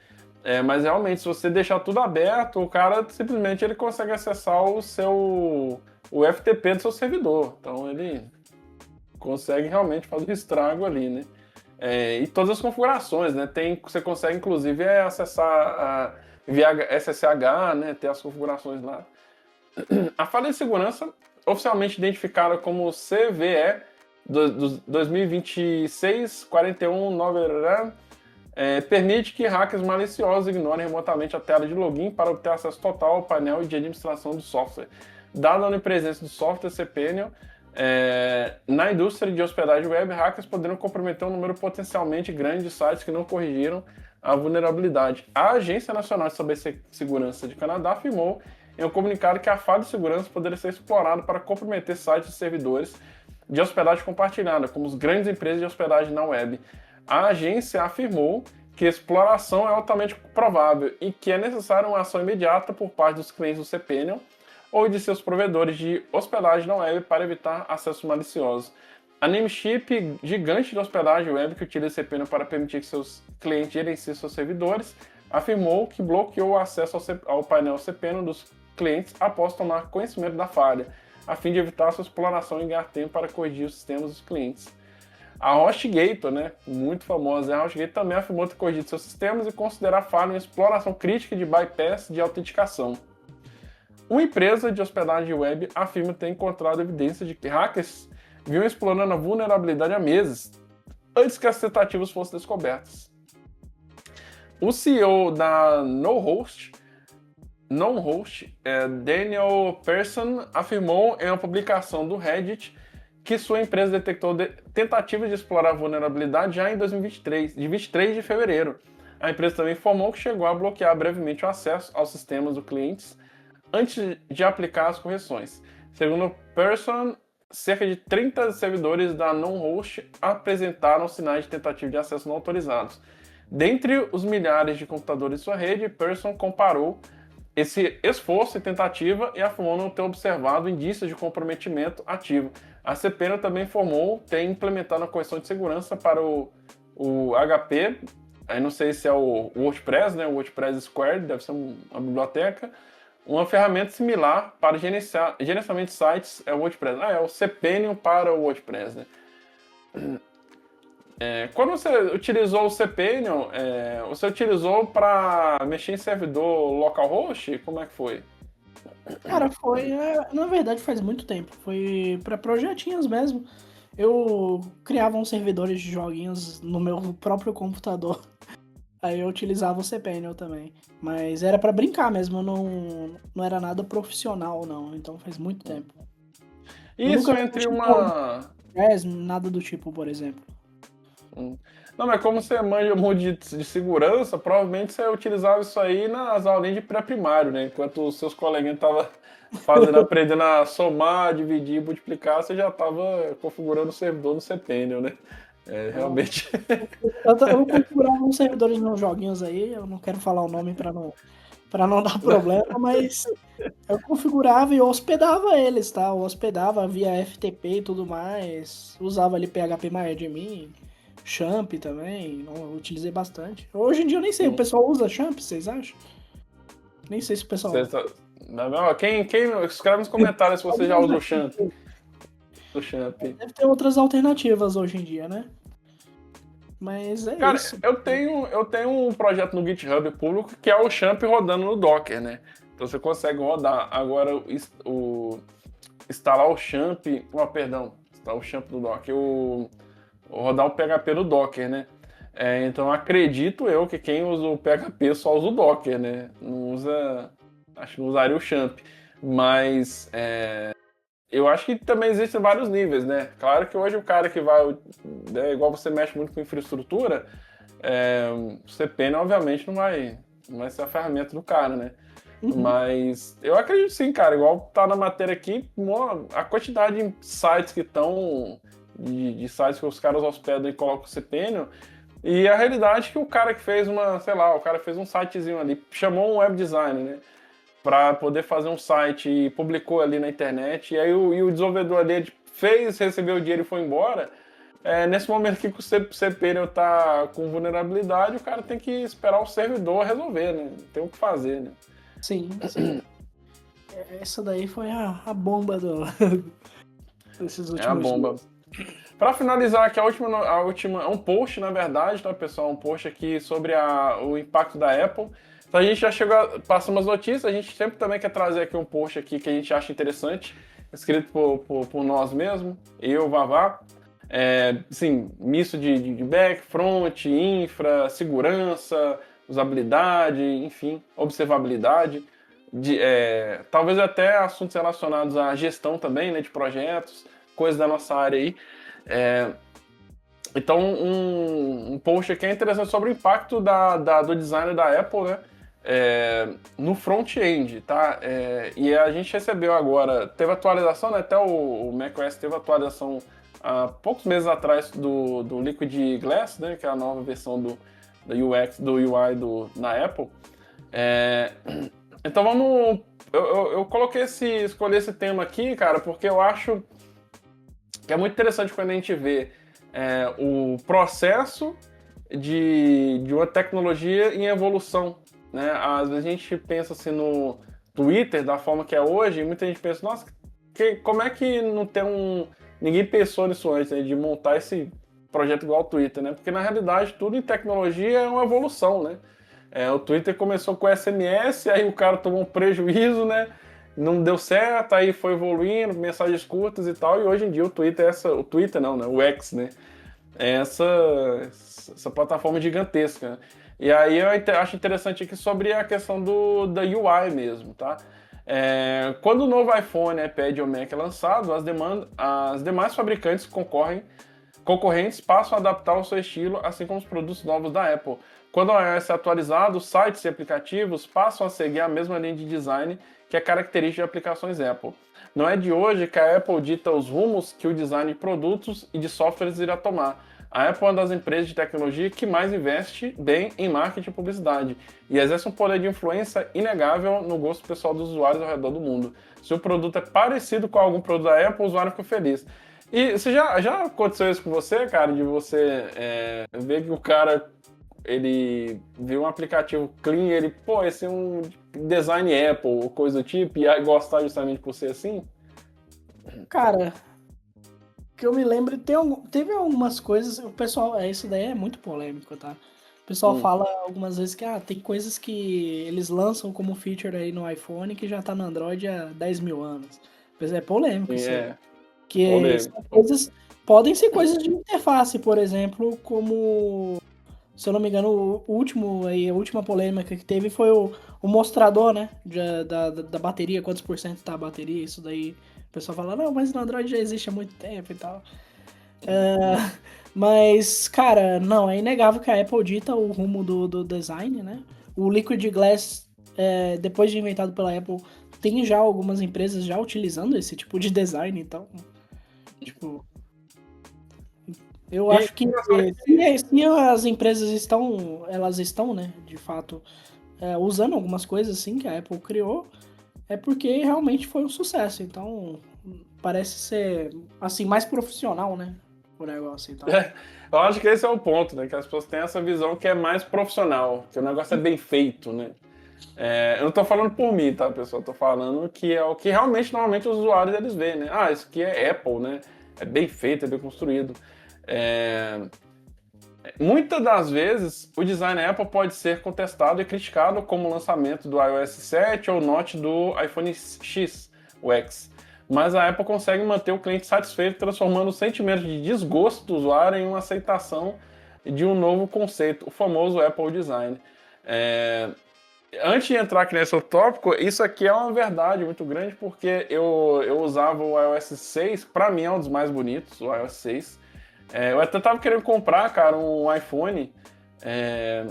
Mas realmente, se você deixar tudo aberto, o cara simplesmente ele consegue acessar o FTP do seu servidor. Então ele consegue realmente fazer um estrago ali, né? E todas as configurações, né? Você consegue inclusive acessar via SSH, né? Ter as configurações lá. A falha de segurança, oficialmente identificada como CVE 2026-41-9, permite que hackers maliciosos ignorem remotamente a tela de login para obter acesso total ao painel de administração do software. Dada a onipresença do software cPanel na indústria de hospedagem web, hackers poderiam comprometer um número potencialmente grande de sites que não corrigiram a vulnerabilidade. A Agência Nacional de Cibersegurança de Canadá afirmou em um comunicado que a falha de segurança poderia ser explorada para comprometer sites e servidores de hospedagem compartilhada, como as grandes empresas de hospedagem na web. A agência afirmou que a exploração é altamente provável e que é necessária uma ação imediata por parte dos clientes do cPanel ou de seus provedores de hospedagem na web para evitar acessos maliciosos. A Namecheap, gigante de hospedagem web que utiliza o cPanel para permitir que seus clientes gerenciem seus servidores, afirmou que bloqueou o acesso ao painel cPanel dos clientes após tomar conhecimento da falha, a fim de evitar sua exploração e ganhar tempo para corrigir os sistemas dos clientes. A HostGator, né, muito famosa, a HostGator também afirmou ter corrigido seus sistemas e considerar a falha uma exploração crítica de bypass de autenticação. Uma empresa de hospedagem web afirma ter encontrado evidência de que hackers vinham explorando a vulnerabilidade há meses, antes que as tentativas fossem descobertas. O CEO da NoHost, Daniel Persson, afirmou em uma publicação do Reddit que sua empresa detectou tentativas de explorar a vulnerabilidade já em 2023, de 23 de fevereiro. A empresa também informou que chegou a bloquear brevemente o acesso aos sistemas dos clientes antes de aplicar as correções. Segundo Persson, cerca de 30 servidores da NoHost apresentaram sinais de tentativa de acesso não autorizados. Dentre os milhares de computadores de sua rede, Persson comparou esse esforço e tentativa e afirmou não ter observado indícios de comprometimento ativo. A cPanel também informou ter implementado a correção de segurança para o HP, aí não sei se é o WordPress, né? O WordPress Squared, deve ser uma biblioteca, uma ferramenta similar para gerenciamento de sites é o WordPress. É o cPanel para o WordPress, né? Quando você utilizou o cPanel, você utilizou para mexer em servidor localhost? Como é que foi? Cara, foi. Na verdade, faz muito tempo. Foi para projetinhos mesmo. Eu criava uns servidores de joguinhos no meu próprio computador. Aí eu utilizava o cPanel também. Mas era pra brincar mesmo, não era nada profissional, não. Então faz muito tempo. Eu Isso nunca entre mexi uma. com nada do tipo, por exemplo. Hum. Não, mas como você manja muito de segurança, provavelmente você utilizava isso aí nas aulinhas de pré-primário, né? Enquanto os seus coleguinhas estavam aprendendo a somar, dividir, multiplicar, você já estava configurando o servidor no cPanel, né? É, Então, realmente. eu configurava uns servidores nos joguinhos aí, eu não quero falar o nome pra não dar problema, mas eu configurava e eu hospedava eles, tá? Eu hospedava via FTP e tudo mais, usava ali PHP-MyAdmin, Champ também, eu utilizei bastante. Hoje em dia eu nem sei, o pessoal usa Champ, vocês acham? Nem sei se o Você pessoal tá- Não, quem escreve nos comentários se você já usa. usa o Champ. Deve ter outras alternativas hoje em dia, né? Mas é Cara, isso. eu tenho um projeto no GitHub público que é o Champ rodando no Docker, né? Então você consegue rodar. Agora, instalar o Champ. Oh, perdão. Instalar o Champ do Docker. Rodar o PHP no Docker, né? Então acredito eu que quem usa o PHP só usa o Docker, né? Não usa. Acho que não usaria o Champ. Mas eu acho que também existem vários níveis, né? Claro que hoje o cara que vai. Igual você mexe muito com infraestrutura, o CPN obviamente não vai ser a ferramenta do cara, né? Uhum. Mas eu acredito sim, cara. Igual tá na matéria aqui, a quantidade de sites que estão. De sites que os caras hospedam e colocam o cPanel. E a realidade é que o cara que fez sei lá, o cara fez um sitezinho ali, chamou um web designer, né? Para poder fazer um site e publicou ali na internet. E aí o desenvolvedor ali fez, recebeu o dinheiro e foi embora. Nesse momento que o cPanel tá com vulnerabilidade, o cara tem que esperar o servidor resolver, né? Tem o que fazer, né? Sim, sim. Essa daí foi a bomba desses É a últimos bomba. dias. Para finalizar aqui, a última, um post, na verdade, tá, pessoal? Um post aqui sobre o impacto da Apple. Então a gente já chegou, passa umas notícias, a gente sempre também quer trazer aqui um post aqui que a gente acha interessante, escrito por nós mesmos, eu, Vavá. Sim, misto de back, front, infra, segurança, usabilidade, enfim, observabilidade. Talvez até assuntos relacionados à gestão também, né, de projetos, coisas da nossa área aí. É, então, um post aqui é interessante sobre o impacto do design da Apple, né? No front-end, tá? E a gente recebeu agora, teve atualização, né? Até o macOS teve atualização há poucos meses atrás do Liquid Glass, né? Que é a nova versão do UX, do UI na Apple. É, então vamos. Eu escolhi esse tema aqui, cara, porque eu acho que é muito interessante quando a gente vê o processo de uma tecnologia em evolução, né? Às vezes a gente pensa assim no Twitter, da forma que é hoje, e muita gente pensa, nossa, como é que não tem Ninguém pensou nisso antes, né, de montar esse projeto igual ao Twitter, né? Porque na realidade tudo em tecnologia é uma evolução, né? O Twitter começou com SMS, aí o cara tomou um prejuízo, né? Não deu certo, aí foi evoluindo, mensagens curtas e tal, e hoje em dia o Twitter o Twitter não, né? O X, né? É essa plataforma gigantesca, né? E aí eu acho interessante aqui sobre a questão da UI mesmo, tá? Quando o novo iPhone, iPad ou Mac é lançado, as demais fabricantes concorrentes passam a adaptar o seu estilo, assim como os produtos novos da Apple. Quando o iOS é atualizado, sites e aplicativos passam a seguir a mesma linha de design que é característica de aplicações Apple. Não é de hoje que a Apple dita os rumos que o design de produtos e de softwares irá tomar. A Apple é uma das empresas de tecnologia que mais investe bem em marketing e publicidade e exerce um poder de influência inegável no gosto pessoal dos usuários ao redor do mundo. Se o produto é parecido com algum produto da Apple, o usuário fica feliz. E você já aconteceu isso com você, cara, de você ver que o cara ele viu um aplicativo clean, ele, pô, esse é um design Apple, ou coisa do tipo, e aí gostar justamente por ser assim? Cara, que eu me lembro, teve algumas coisas, o pessoal, isso daí é muito polêmico, tá? O pessoal Hum, fala algumas vezes que tem coisas que eles lançam como feature aí no iPhone que já tá no Android há 10 mil anos. Pois é polêmico isso aí. é, Que são polêmico. coisas. Podem ser coisas de interface, por exemplo, como, se eu não me engano, a última polêmica que teve foi o mostrador, né? Da bateria, quantos por cento tá a bateria, isso daí. O pessoal fala, não, mas no Android já existe há muito tempo e tal. Mas, cara, não, é inegável que a Apple dita o rumo do design, né? O Liquid Glass, depois de inventado pela Apple, tem já algumas empresas já utilizando esse tipo de design, então, tipo, eu E acho que se as empresas elas estão, né, de fato, usando algumas coisas assim que a Apple criou, é porque realmente foi um sucesso. Então, parece ser, assim, mais profissional, né, o negócio e tal. eu acho que esse é o ponto, né? Que as pessoas têm essa visão que é mais profissional, que o negócio é bem feito, né? Eu não tô falando por mim, tá, pessoal? Eu tô falando que é o que realmente, normalmente, os usuários eles veem, né? Ah, isso aqui é Apple, né? É bem feito, é bem construído. É, Muitas das vezes, o design Apple pode ser contestado e criticado, como o lançamento do iOS 7 ou o Note do iPhone X, o X. Mas a Apple consegue manter o cliente satisfeito, transformando o sentimento de desgosto do usuário em uma aceitação de um novo conceito, o famoso Apple Design. É, Antes de entrar aqui nesse tópico, isso aqui é uma verdade muito grande, porque eu usava o iOS 6, para mim é um dos mais bonitos, o iOS 6. Eu até tava querendo comprar, cara, um iPhone é,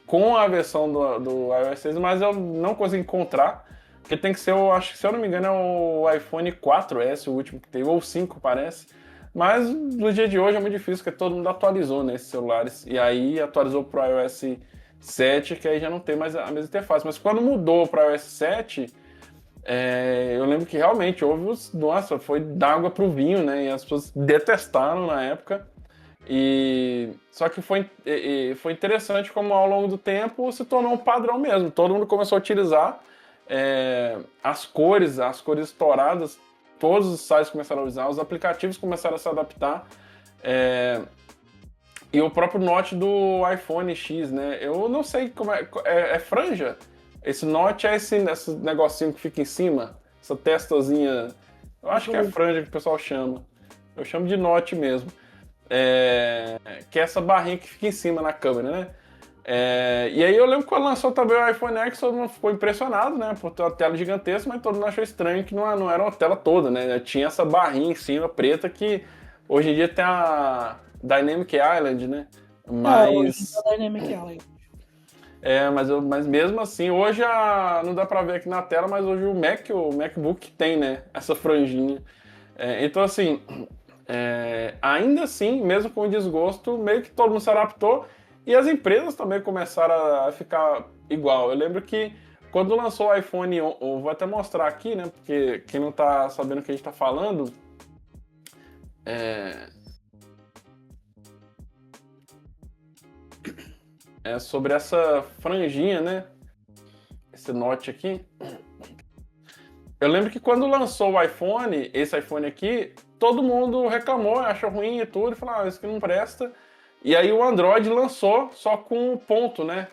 com a versão do iOS 6, mas eu não consegui encontrar, porque tem que ser, eu acho que se eu não me engano, é o iPhone 4S, o último que teve, ou 5 parece. Mas no dia de hoje é muito difícil, porque todo mundo atualizou, né, esses celulares. E aí atualizou pro iOS 7, que aí já não tem mais a mesma interface. Mas quando mudou para iOS 7, eu lembro que realmente houve nossa, foi d'água pro vinho, né? E as pessoas detestaram na época. Só que foi interessante como ao longo do tempo se tornou um padrão mesmo. Todo mundo começou a utilizar as cores estouradas. Todos os sites começaram a usar, os aplicativos começaram a se adaptar. É, e o próprio Note do iPhone X, né? Eu não sei como é franja? Esse Note é esse negocinho que fica em cima? Essa testazinha. Eu acho que é franja que o pessoal chama. Eu chamo de Note mesmo. Que é essa barrinha que fica em cima na câmera, né? E aí eu lembro que quando lançou também o iPhone X, todo mundo ficou impressionado, né? Por ter uma tela gigantesca, mas todo mundo achou estranho que não era uma tela toda, né? Tinha essa barrinha em cima preta que hoje em dia tem a Dynamic Island, né? Hoje Mas, é o Dynamic Island. mas mesmo assim, hoje não dá pra ver aqui na tela, mas hoje o MacBook tem, né? Essa franjinha. Então, assim, ainda assim, mesmo com o desgosto, meio que todo mundo se adaptou e as empresas também começaram a ficar igual. Eu lembro que quando lançou o iPhone, eu vou até mostrar aqui, né? Porque quem não tá sabendo o que a gente tá falando, é, é sobre essa franjinha, né? Esse Note aqui. Eu lembro que quando lançou o iPhone, esse iPhone aqui, todo mundo reclamou, achou ruim e tudo, e falou, isso aqui não presta. E aí o Android lançou só com ponto, né?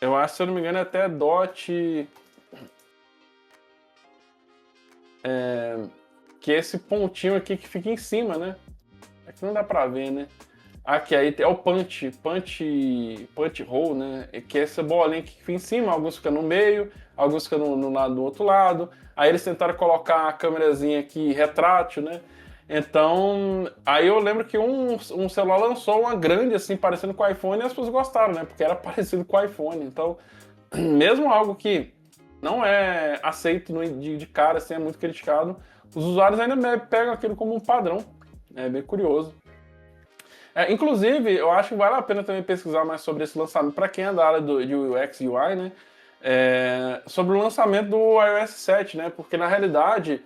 Eu acho, se eu não me engano, é até Dot. Que é esse pontinho aqui que fica em cima, né? Aqui não dá pra ver, né? Aqui aí é o punch hole, né? Que é essa bolinha que fica em cima, alguns ficam no meio, alguns ficam no lado do outro lado. Aí eles tentaram colocar a câmerazinha aqui retrátil, né? Então, aí eu lembro que um celular lançou uma grande, assim, parecendo com o iPhone, e as pessoas gostaram, né? Porque era parecido com o iPhone. Então, mesmo algo que não é aceito de cara, assim, é muito criticado, os usuários ainda pegam aquilo como um padrão. É bem curioso. Inclusive, eu acho que vale a pena também pesquisar mais sobre esse lançamento, para quem é da área de UX e UI, né? Sobre o lançamento do iOS 7, né? Porque na realidade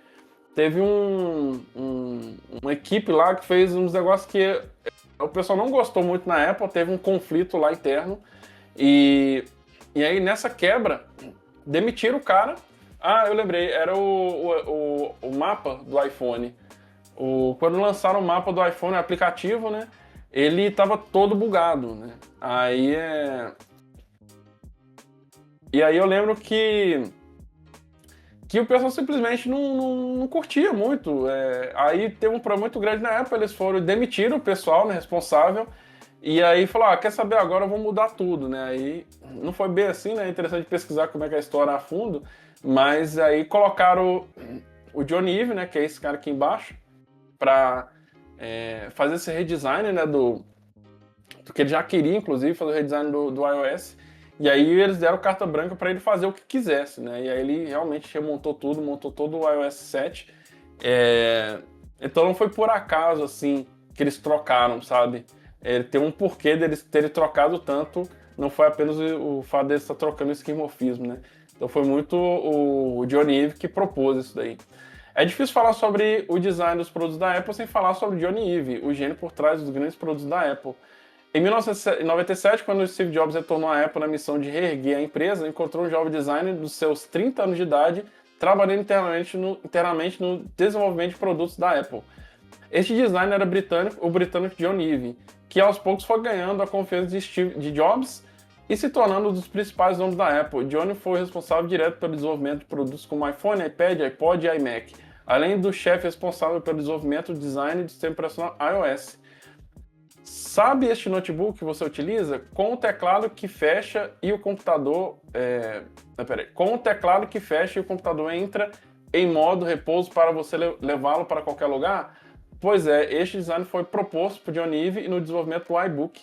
teve uma equipe lá que fez uns negócios que o pessoal não gostou muito na Apple, teve um conflito lá interno. E aí nessa quebra, demitiram o cara. Ah, eu lembrei, era o mapa do iPhone. Quando lançaram o mapa do iPhone, o aplicativo, né? Ele tava todo bugado, né? E aí eu lembro que que o pessoal simplesmente não curtia muito. Aí teve um problema muito grande na Apple, eles foram demitir o pessoal, né, responsável, e aí falou, quer saber, agora eu vou mudar tudo, né? Aí não foi bem assim, né? É interessante pesquisar como é que é a história a fundo, mas aí colocaram o Johnny Ive, né, que é esse cara aqui embaixo, para fazer esse redesign, né, do que ele já queria, inclusive, fazer o redesign do iOS. E aí eles deram carta branca para ele fazer o que quisesse, né? E aí ele realmente remontou tudo, montou todo o iOS 7. Então não foi por acaso, assim, que eles trocaram, sabe? Tem um porquê deles terem trocado tanto, não foi apenas o fato deles estar trocando o esquimorfismo, né? Então foi muito o Johnny Ive que propôs isso daí. É difícil falar sobre o design dos produtos da Apple sem falar sobre Johnny Ive, o gênio por trás dos grandes produtos da Apple. Em 1997, quando o Steve Jobs retornou à Apple na missão de reerguer a empresa, encontrou um jovem designer dos seus 30 anos de idade trabalhando internamente no desenvolvimento de produtos da Apple. Este designer era o britânico John Ive, que aos poucos foi ganhando a confiança de Jobs e se tornando um dos principais nomes da Apple. John foi responsável direto pelo desenvolvimento de produtos como iPhone, iPad, iPod e iMac, além do chefe responsável pelo desenvolvimento, design do sistema operacional iOS. Sabe este notebook que você utiliza? Com o teclado que fecha e o computador... Com o teclado que fecha e o computador entra em modo repouso para você levá-lo para qualquer lugar? Pois é, este design foi proposto por John Ive no desenvolvimento do iBook.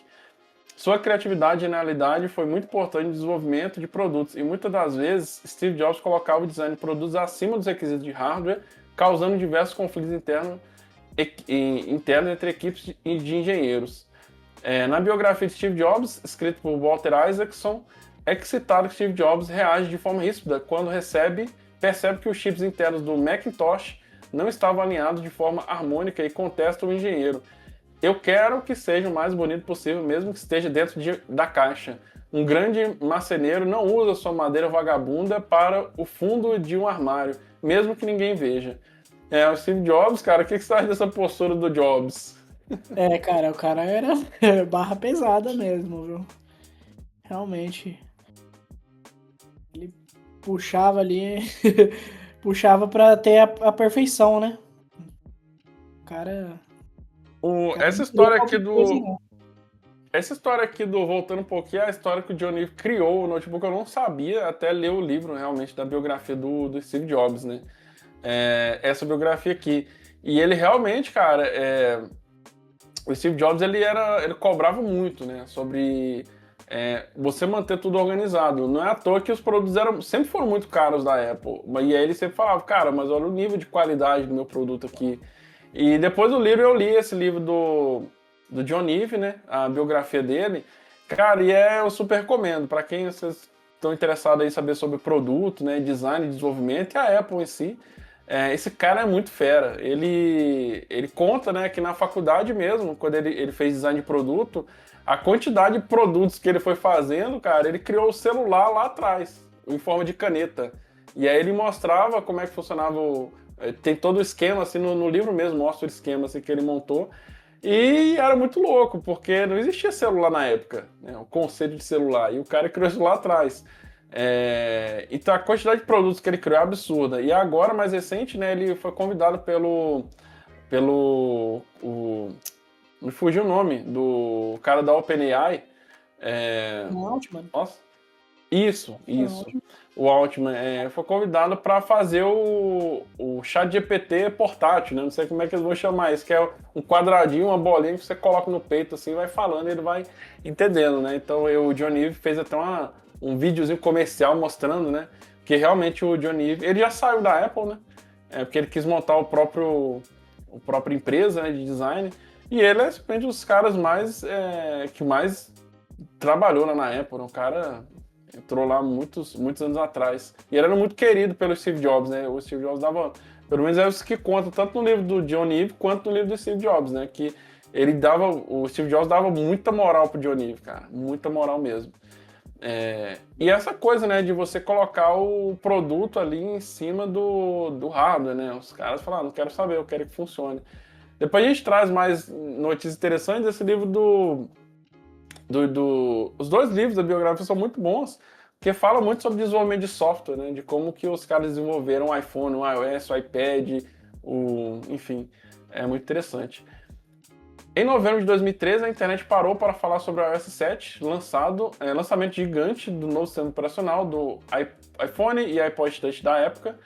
Sua criatividade e genialidade foi muito importante no desenvolvimento de produtos, e muitas das vezes Steve Jobs colocava o design de produtos acima dos requisitos de hardware, causando diversos conflitos internos entre equipes de engenheiros. Na biografia de Steve Jobs, escrita por Walter Isaacson, é que citado que Steve Jobs reage de forma ríspida quando percebe que os chips internos do Macintosh não estavam alinhados de forma harmônica e contesta o engenheiro. Eu quero que seja o mais bonito possível, mesmo que esteja dentro da caixa. Um grande marceneiro não usa sua madeira vagabunda para o fundo de um armário, mesmo que ninguém veja. O Steve Jobs, cara, o que você acha dessa postura do Jobs? Cara, o cara era barra pesada mesmo, viu? Realmente. Ele puxava ali, puxava pra ter a perfeição, né? O cara, Essa não queria história aqui qualquer coisa, do. não. Essa história aqui voltando um pouquinho, é a história que o John Ive criou o notebook, eu não sabia até ler o livro, realmente, da biografia do Steve Jobs, né? Essa biografia aqui. E ele realmente, cara, o Steve Jobs, ele cobrava muito, né? Sobre você manter tudo organizado. Não é à toa que os produtos sempre foram muito caros da Apple. E aí ele sempre falava, cara, mas olha o nível de qualidade do meu produto aqui. E depois do livro, eu li esse livro do John Ive, né? A biografia dele. Cara, e eu super recomendo. Para quem vocês estão interessados em saber sobre produto, né? Design, desenvolvimento e a Apple em si. Esse cara é muito fera. Ele conta, né, que na faculdade mesmo, quando ele fez design de produto, a quantidade de produtos que ele foi fazendo, cara, ele criou o celular lá atrás, em forma de caneta. E aí ele mostrava como é que funcionava tem todo o esquema, assim, no livro mesmo, mostra o esquema assim, que ele montou. E era muito louco, porque não existia celular na época, né? O conceito de celular. E o cara criou isso lá atrás. Então a quantidade de produtos que ele criou é absurda. E agora, mais recente, né, ele foi convidado me fugiu o nome do cara da OpenAI. O Altman. Nossa, isso, O isso. Altman. O Altman foi convidado para fazer o chat GPT portátil, né? Não sei como é que eles vão chamar isso, que é um quadradinho, uma bolinha que você coloca no peito assim, vai falando e ele vai entendendo, né? Então o John Ive fez até um videozinho comercial mostrando, né? Que realmente o John Ive, ele já saiu da Apple, né? Porque ele quis montar a própria empresa, né, de design. E ele é simplesmente um dos caras que mais trabalhou lá na Apple, né? O cara entrou lá muitos, muitos anos atrás. E ele era muito querido pelo Steve Jobs, né? O Steve Jobs dava... Pelo menos é isso que conta, tanto no livro do John Ive quanto no livro do Steve Jobs, né? Que o Steve Jobs dava muita moral pro John Ive, cara. Muita moral mesmo. E essa coisa, né, de você colocar o produto ali em cima do hardware, né? Os caras falaram, não quero saber, eu quero que funcione. Depois a gente traz mais notícias interessantes desse livro os dois livros da biografia são muito bons, porque fala muito sobre desenvolvimento de software, né? De como que os caras desenvolveram o iPhone, o iOS, o iPad, enfim, é muito interessante. Em novembro de 2013, a internet parou para falar sobre o iOS 7, lançamento gigante do novo sistema operacional do iPhone e iPod Touch da época.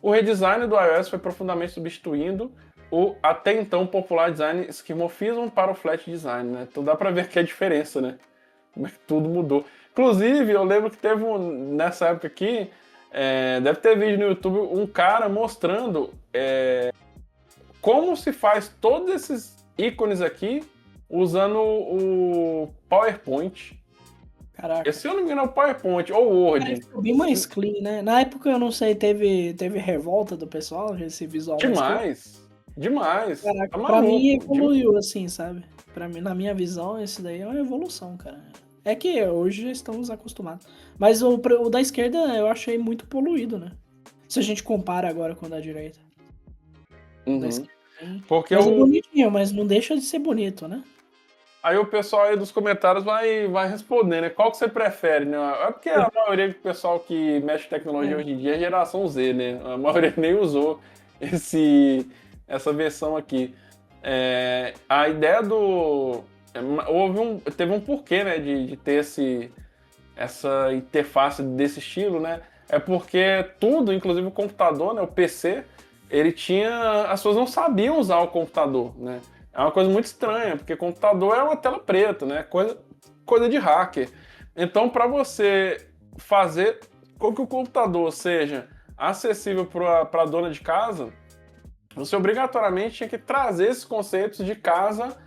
O redesign do iOS foi profundamente substituindo o até então popular design Skeuomorphism para o flat design, né? Então dá para ver que é a diferença, né? Como é que tudo mudou. Inclusive, eu lembro que teve nessa época aqui, deve ter vídeo no YouTube, um cara mostrando como se faz todos esses ícones aqui usando o PowerPoint. Caraca. Se eu não me engano é o PowerPoint ou o Cara, Word. ficou bem mais clean, né? Na época, eu não sei, teve revolta do pessoal, esse visual mais clean. Demais. Demais. Caraca, Tá pra mim maluco. evoluiu, assim, sabe? Pra mim, na minha visão, esse daí é uma evolução, cara. É que hoje já estamos acostumados. Mas o da esquerda eu achei muito poluído, né? Se a gente compara agora com o da direita. O da Uhum. esquerda Porque mas é bonitinho, mas não deixa de ser bonito, né? aí o pessoal aí dos comentários vai responder, né? Qual que você prefere, né? É porque a maioria do pessoal que mexe com tecnologia hoje em dia é geração Z, né? A maioria nem usou essa versão aqui. A ideia teve um porquê, né? De ter essa interface desse estilo, né? É porque tudo, inclusive o computador, né? O PC, ele tinha... As pessoas não sabiam usar o computador, né? É uma coisa muito estranha, porque computador é uma tela preta, né? Coisa de hacker. Então, para você fazer com que o computador seja acessível para a dona de casa, você obrigatoriamente tinha que trazer esses conceitos de casa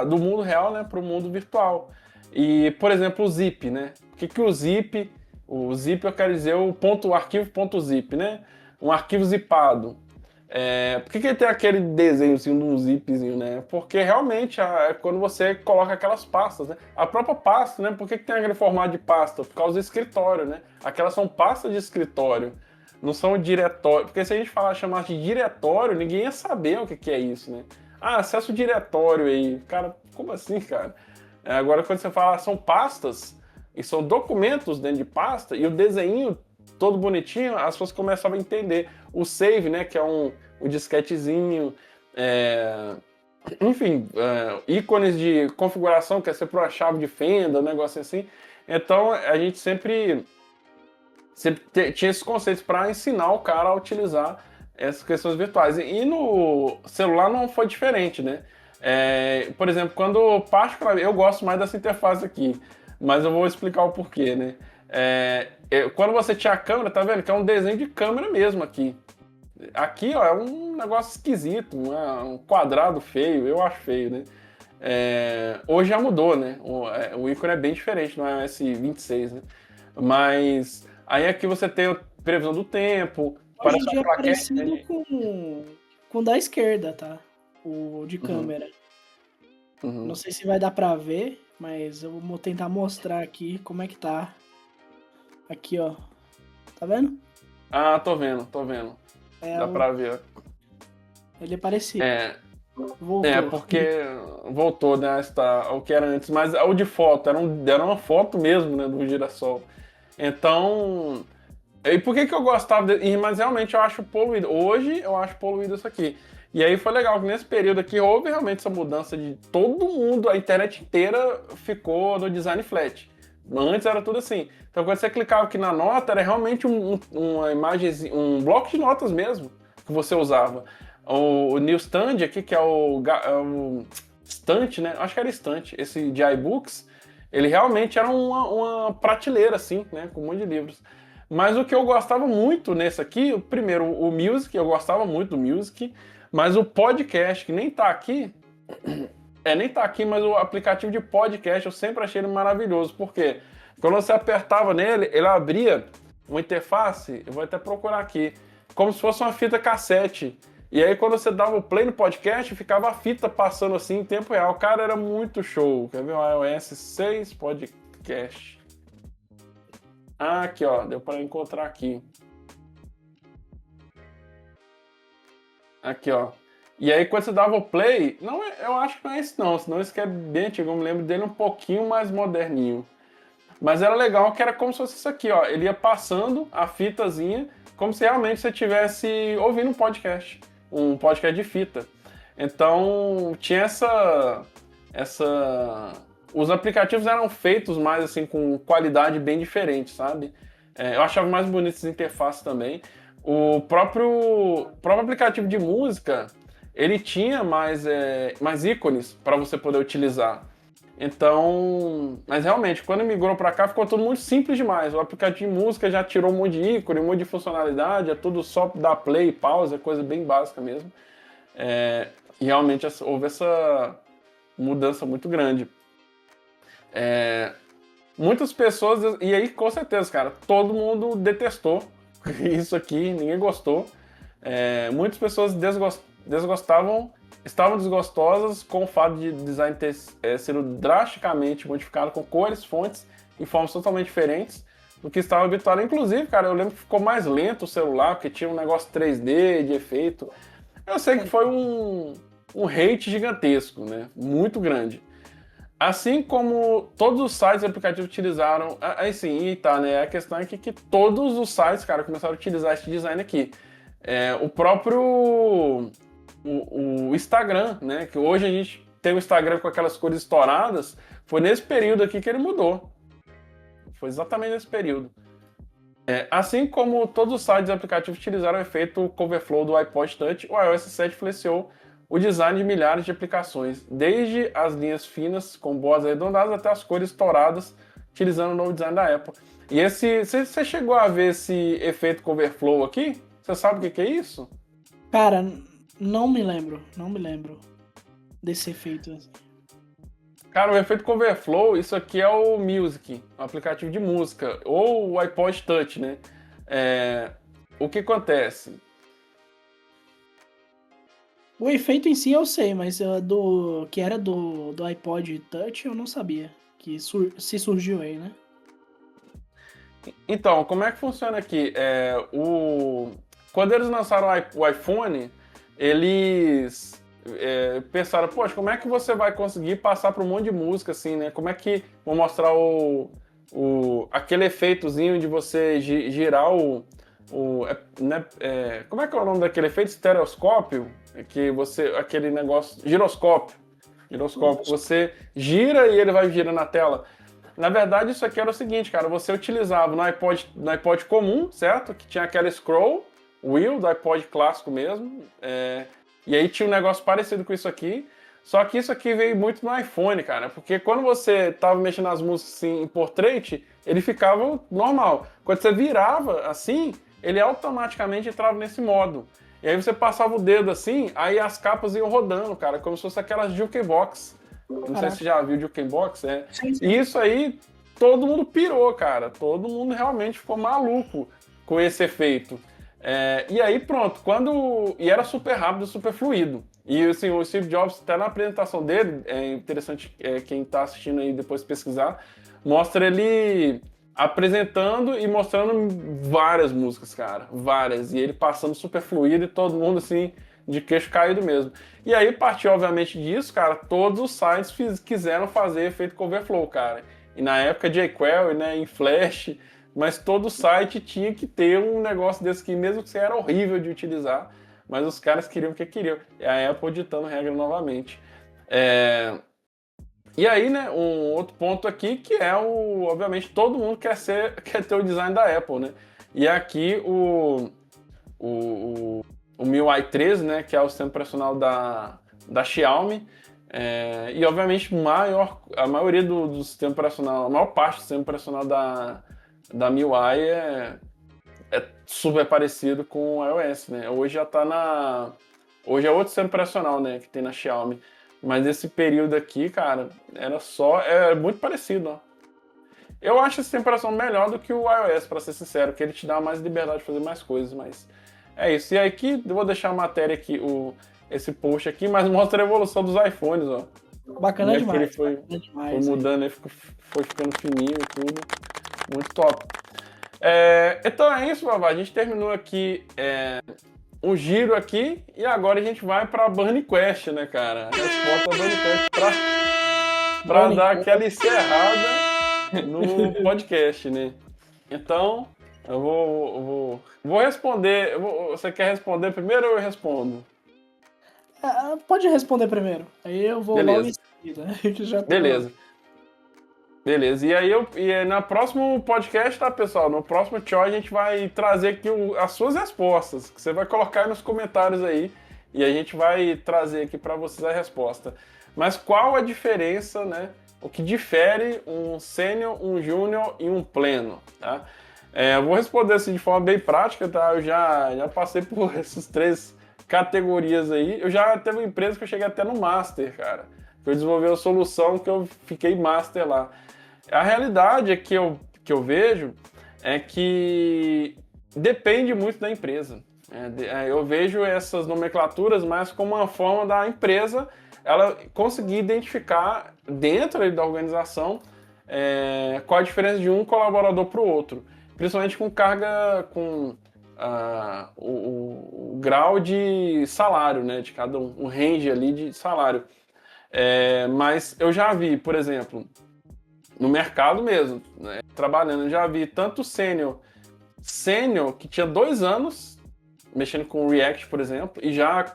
do mundo real, né, para o mundo virtual. E, por exemplo, o zip, né? O que o zip? O zip eu quero dizer o arquivo.zip, né? Um arquivo zipado. Por que ele tem aquele desenhozinho de um zipzinho, né? Porque realmente é quando você coloca aquelas pastas, né? A própria pasta, né? Por que tem aquele formato de pasta? Por causa do escritório, né? Aquelas são pastas de escritório, não são diretório. Porque se a gente chamar de diretório, ninguém ia saber o que é isso, né? Ah, acessa o diretório aí. Cara, como assim, cara? Agora, quando você fala, são pastas, e são documentos dentro de pasta, e o desenho todo bonitinho, as pessoas começavam a entender. O save, né, que é um disquetezinho, enfim, ícones de configuração, que é sempre uma chave de fenda, um negócio assim. Então, a gente sempre tinha esses conceitos para ensinar o cara a utilizar essas questões virtuais. E no celular não foi diferente, né? Por exemplo, particularmente, eu gosto mais dessa interface aqui, mas eu vou explicar o porquê, né? Quando você tinha a câmera, tá vendo? Que é um desenho de câmera mesmo aqui. Aqui, ó, é um negócio esquisito, um quadrado feio, eu acho feio, né? Hoje já mudou, né? O ícone é bem diferente no iOS 26, né? Mas aí aqui você tem a previsão do tempo, Hoje em parece dia uma é plaquete, parecido né? com o da esquerda, tá? O de Uhum, câmera. Não uhum. sei se vai dar pra ver, mas eu vou tentar mostrar aqui como é que tá. Aqui, ó. Tá vendo? Ah, tô vendo, tô vendo. É Dá pra ver. ele é parecido. É, Voltou. porque voltou, né, o que era antes, mas o de foto, era uma foto mesmo, né, do girassol. Então, e por que eu gostava mas realmente eu acho poluído. Hoje eu acho poluído isso aqui. E aí foi legal que nesse período aqui houve realmente essa mudança de todo mundo, a internet inteira ficou no design flat. Antes era tudo assim. Então quando você clicava aqui na nota, era realmente uma imagem, um bloco de notas mesmo que você usava. O newsstand aqui, que é o estante, né? Acho que era estante, esse de iBooks, ele realmente era uma prateleira, assim, né? Com um monte de livros. Mas o que eu gostava muito nesse aqui, primeiro, o Music, eu gostava muito do Music, mas o podcast, que nem tá aqui, nem tá aqui, mas o aplicativo de podcast eu sempre achei ele maravilhoso. Por quê? Quando você apertava nele, ele abria uma interface, eu vou até procurar aqui, como se fosse uma fita cassete. E aí, quando você dava o play no podcast, ficava a fita passando assim em tempo real. Cara, era muito show. Quer ver o iOS 6 podcast? Ah, aqui, ó. Deu para encontrar aqui. Aqui, ó. E aí, quando você dava o play... eu acho que não é esse não. Senão esse que é bem antigo. Eu me lembro dele um pouquinho mais moderninho. Mas era legal que era como se fosse isso aqui, ó. Ele ia passando a fitazinha, como se realmente você estivesse ouvindo um podcast de fita. Então, tinha os aplicativos eram feitos mais assim com qualidade bem diferente, sabe? Eu achava mais bonitas as interfaces também. O próprio aplicativo de música, ele tinha mais ícones para você poder utilizar. Então, mas realmente, quando migrou para cá, ficou tudo muito simples demais. O aplicativo de música já tirou um monte de ícone, um monte de funcionalidade, é tudo só dar play e pause, é coisa bem básica mesmo. E realmente houve essa mudança muito grande. Muitas pessoas, e aí com certeza, cara, todo mundo detestou isso aqui, ninguém gostou. Muitas pessoas estavam desgostosas com o fato de design ter sido drasticamente modificado com cores, fontes e formas totalmente diferentes do que estava habituado. Inclusive, cara, eu lembro que ficou mais lento o celular, porque tinha um negócio 3D de efeito. Eu sei que foi um hate gigantesco, né? Muito grande. Assim como todos os sites e aplicativos utilizaram, aí sim, e tá, né? A questão é que todos os sites, cara, começaram a utilizar esse design aqui. O próprio o Instagram, né? Que hoje a gente tem o Instagram com aquelas cores estouradas, foi nesse período aqui que ele mudou. Foi exatamente nesse período. Assim como todos os sites e aplicativos utilizaram o efeito Coverflow do iPod Touch, o iOS 7 influenciou o design de milhares de aplicações, desde as linhas finas com bordas arredondadas até as cores estouradas, utilizando o novo design da Apple. E você chegou a ver esse efeito Coverflow aqui? Você sabe o que é isso? Cara, não me lembro desse efeito. Cara, o efeito Coverflow, isso aqui é o Music, um aplicativo de música, ou o iPod Touch, né? O que acontece? O efeito em si eu sei, mas que era do iPod Touch eu não sabia que se surgiu aí, né? Então, como é que funciona aqui? Quando eles lançaram o iPhone, eles pensaram, poxa, como é que você vai conseguir passar para um monte de música assim, né? Como é que vou mostrar aquele efeitozinho de você girar como é que é o nome daquele efeito? Estereoscópio? Aquele negócio, giroscópio, você gira e ele vai girando na tela. Na verdade, isso aqui era o seguinte, cara, você utilizava no iPod comum, certo? Que tinha aquela scroll wheel do iPod clássico mesmo, e aí tinha um negócio parecido com isso aqui, só que isso aqui veio muito no iPhone, cara, porque quando você tava mexendo nas músicas assim, em portrait, ele ficava normal. Quando você virava assim, ele automaticamente entrava nesse modo. E aí você passava o dedo assim, aí as capas iam rodando, cara, como se fosse aquelas jukebox. Não sei se você já viu jukebox, Sim. E isso aí, todo mundo pirou, cara. Todo mundo realmente ficou maluco com esse efeito. E aí, pronto, e era super rápido, super fluido. E assim, o Steve Jobs, até na apresentação dele, é interessante quem tá assistindo aí depois pesquisar, mostra ele apresentando e mostrando várias músicas, cara. Várias. E ele passando super fluido e todo mundo, assim, de queixo caído mesmo. E aí, partiu, obviamente, disso, cara, todos os sites quiseram fazer efeito Coverflow, cara. E na época, jQuery, né, em Flash, mas todo site tinha que ter um negócio desse que, mesmo que era horrível de utilizar, mas os caras queriam o que queriam. E a Apple ditando regra novamente. E aí, né, um outro ponto aqui que obviamente, todo mundo quer ter o design da Apple, né? E aqui o MIUI 13, né, que é o sistema operacional da Xiaomi, e obviamente a maioria do sistema operacional, a maior parte do sistema operacional da MIUI é super parecido com o iOS, né? Hoje hoje é outro sistema operacional, né, que tem na Xiaomi. Mas esse período aqui, cara, é muito parecido, ó. Eu acho esse sistema operacional melhor do que o iOS, pra ser sincero, que ele te dá mais liberdade de fazer mais coisas, mas é isso. E aí aqui, eu vou deixar a matéria aqui, esse post aqui, mas mostra a evolução dos iPhones, ó. Bacana demais. Ele foi mudando, ele foi ficando fininho e tudo. Muito top. Então é isso, Vavá. A gente terminou aqui um giro aqui e agora a gente vai pra Burning Quest, né, cara? A resposta da Burning Quest pra dar aquela encerrada no podcast, né? Então, eu vou responder. Você quer responder primeiro ou eu respondo? Pode responder primeiro. Aí eu vou logo em Beleza, seguida. Que já tô. beleza. Beleza, na próximo podcast, tá, pessoal? No próximo show a gente vai trazer aqui as suas respostas, que você vai colocar aí nos comentários aí, e a gente vai trazer aqui para vocês a resposta. Mas qual a diferença, né? O que difere um sênior, um júnior e um pleno, tá? Eu vou responder assim de forma bem prática, tá? Eu já passei por essas três categorias aí. Eu já teve uma empresa que eu cheguei até no Master, cara. Eu desenvolvi uma solução que eu fiquei Master lá. A realidade é que eu vejo é que depende muito da empresa. Eu vejo essas nomenclaturas mais como uma forma da empresa ela conseguir identificar dentro da organização qual a diferença de um colaborador para o outro, principalmente com carga, com o grau de salário, né, de cada um range ali de salário. Mas eu já vi, por exemplo, no mercado mesmo, né, trabalhando, eu já vi tanto sênior que tinha 2 anos mexendo com React, por exemplo, e já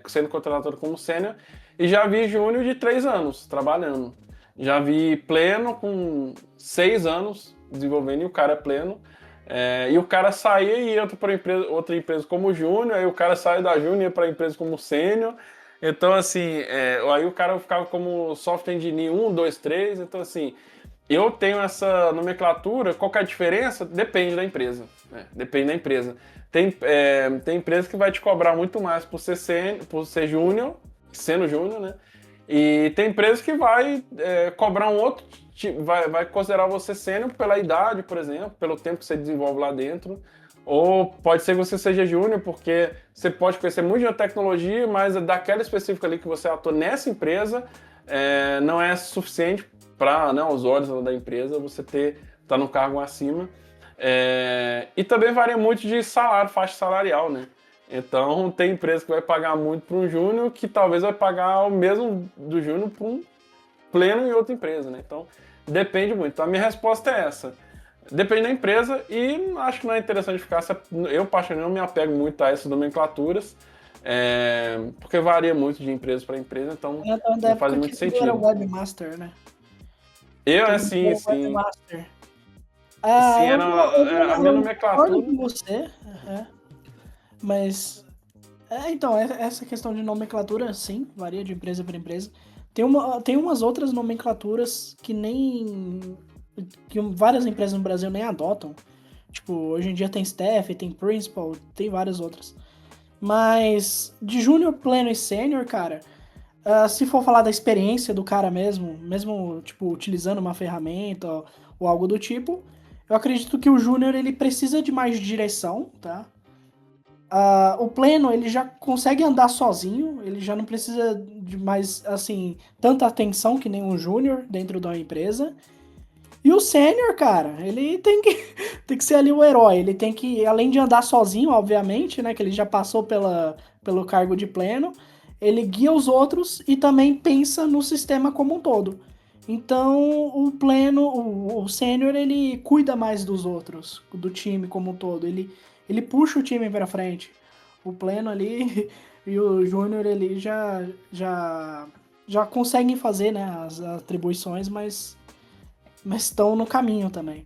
sendo contratado como sênior, e já vi júnior de 3 anos trabalhando. Já vi pleno com 6 anos desenvolvendo e o cara é pleno. E o cara saía e ia para outra empresa como júnior, aí o cara saía da júnior e ia para a empresa como sênior. Então, assim, aí o cara ficava como software engineer 1, 2, 3. Então, assim, eu tenho essa nomenclatura. Qual que é a diferença? Depende da empresa. Depende da empresa. Tem empresa que vai te cobrar muito mais por ser júnior, sendo júnior, né? E tem empresa que vai cobrar um outro, vai considerar você sênior pela idade, por exemplo, pelo tempo que você desenvolve lá dentro. Ou pode ser que você seja júnior, porque você pode conhecer muito de tecnologia, mas daquela específica ali que você atua nessa empresa, não é suficiente para, né, os olhos da empresa, você tá no cargo acima. E também varia muito de salário, faixa salarial, né? Então, tem empresa que vai pagar muito para um júnior, que talvez vai pagar o mesmo do júnior para um pleno em outra empresa, né? Então, depende muito. Então, a minha resposta é essa. Depende da empresa e acho que não é interessante ficar... Eu, particularmente, não me apego muito a essas nomenclaturas, porque varia muito de empresa para empresa, então Então, da não faz época muito que tu era sentido. webmaster, né? Sim, Todo sim. webmaster. Sim, a minha Eu concordo nomenclatura... com você, mas então, essa questão de nomenclatura, sim, varia de empresa para empresa. Tem umas outras nomenclaturas que várias empresas no Brasil nem adotam. Tipo, hoje em dia tem staff, tem principal, tem várias outras. Mas de júnior, pleno e sênior, cara, se for falar da experiência do cara mesmo tipo utilizando uma ferramenta ou algo do tipo, eu acredito que o júnior ele precisa de mais direção, tá? O pleno, ele já consegue andar sozinho, ele já não precisa de mais, assim, tanta atenção que nem um júnior dentro da empresa. E o sênior, cara, ele tem que, tem que ser ali o herói, ele tem que, além de andar sozinho, obviamente, né, que ele já passou pelo cargo de pleno, ele guia os outros e também pensa no sistema como um todo. Então, o sênior, ele cuida mais dos outros, do time como um todo, ele puxa o time para frente. O pleno ali e o júnior, ele já conseguem fazer, né, as atribuições, mas estão no caminho também.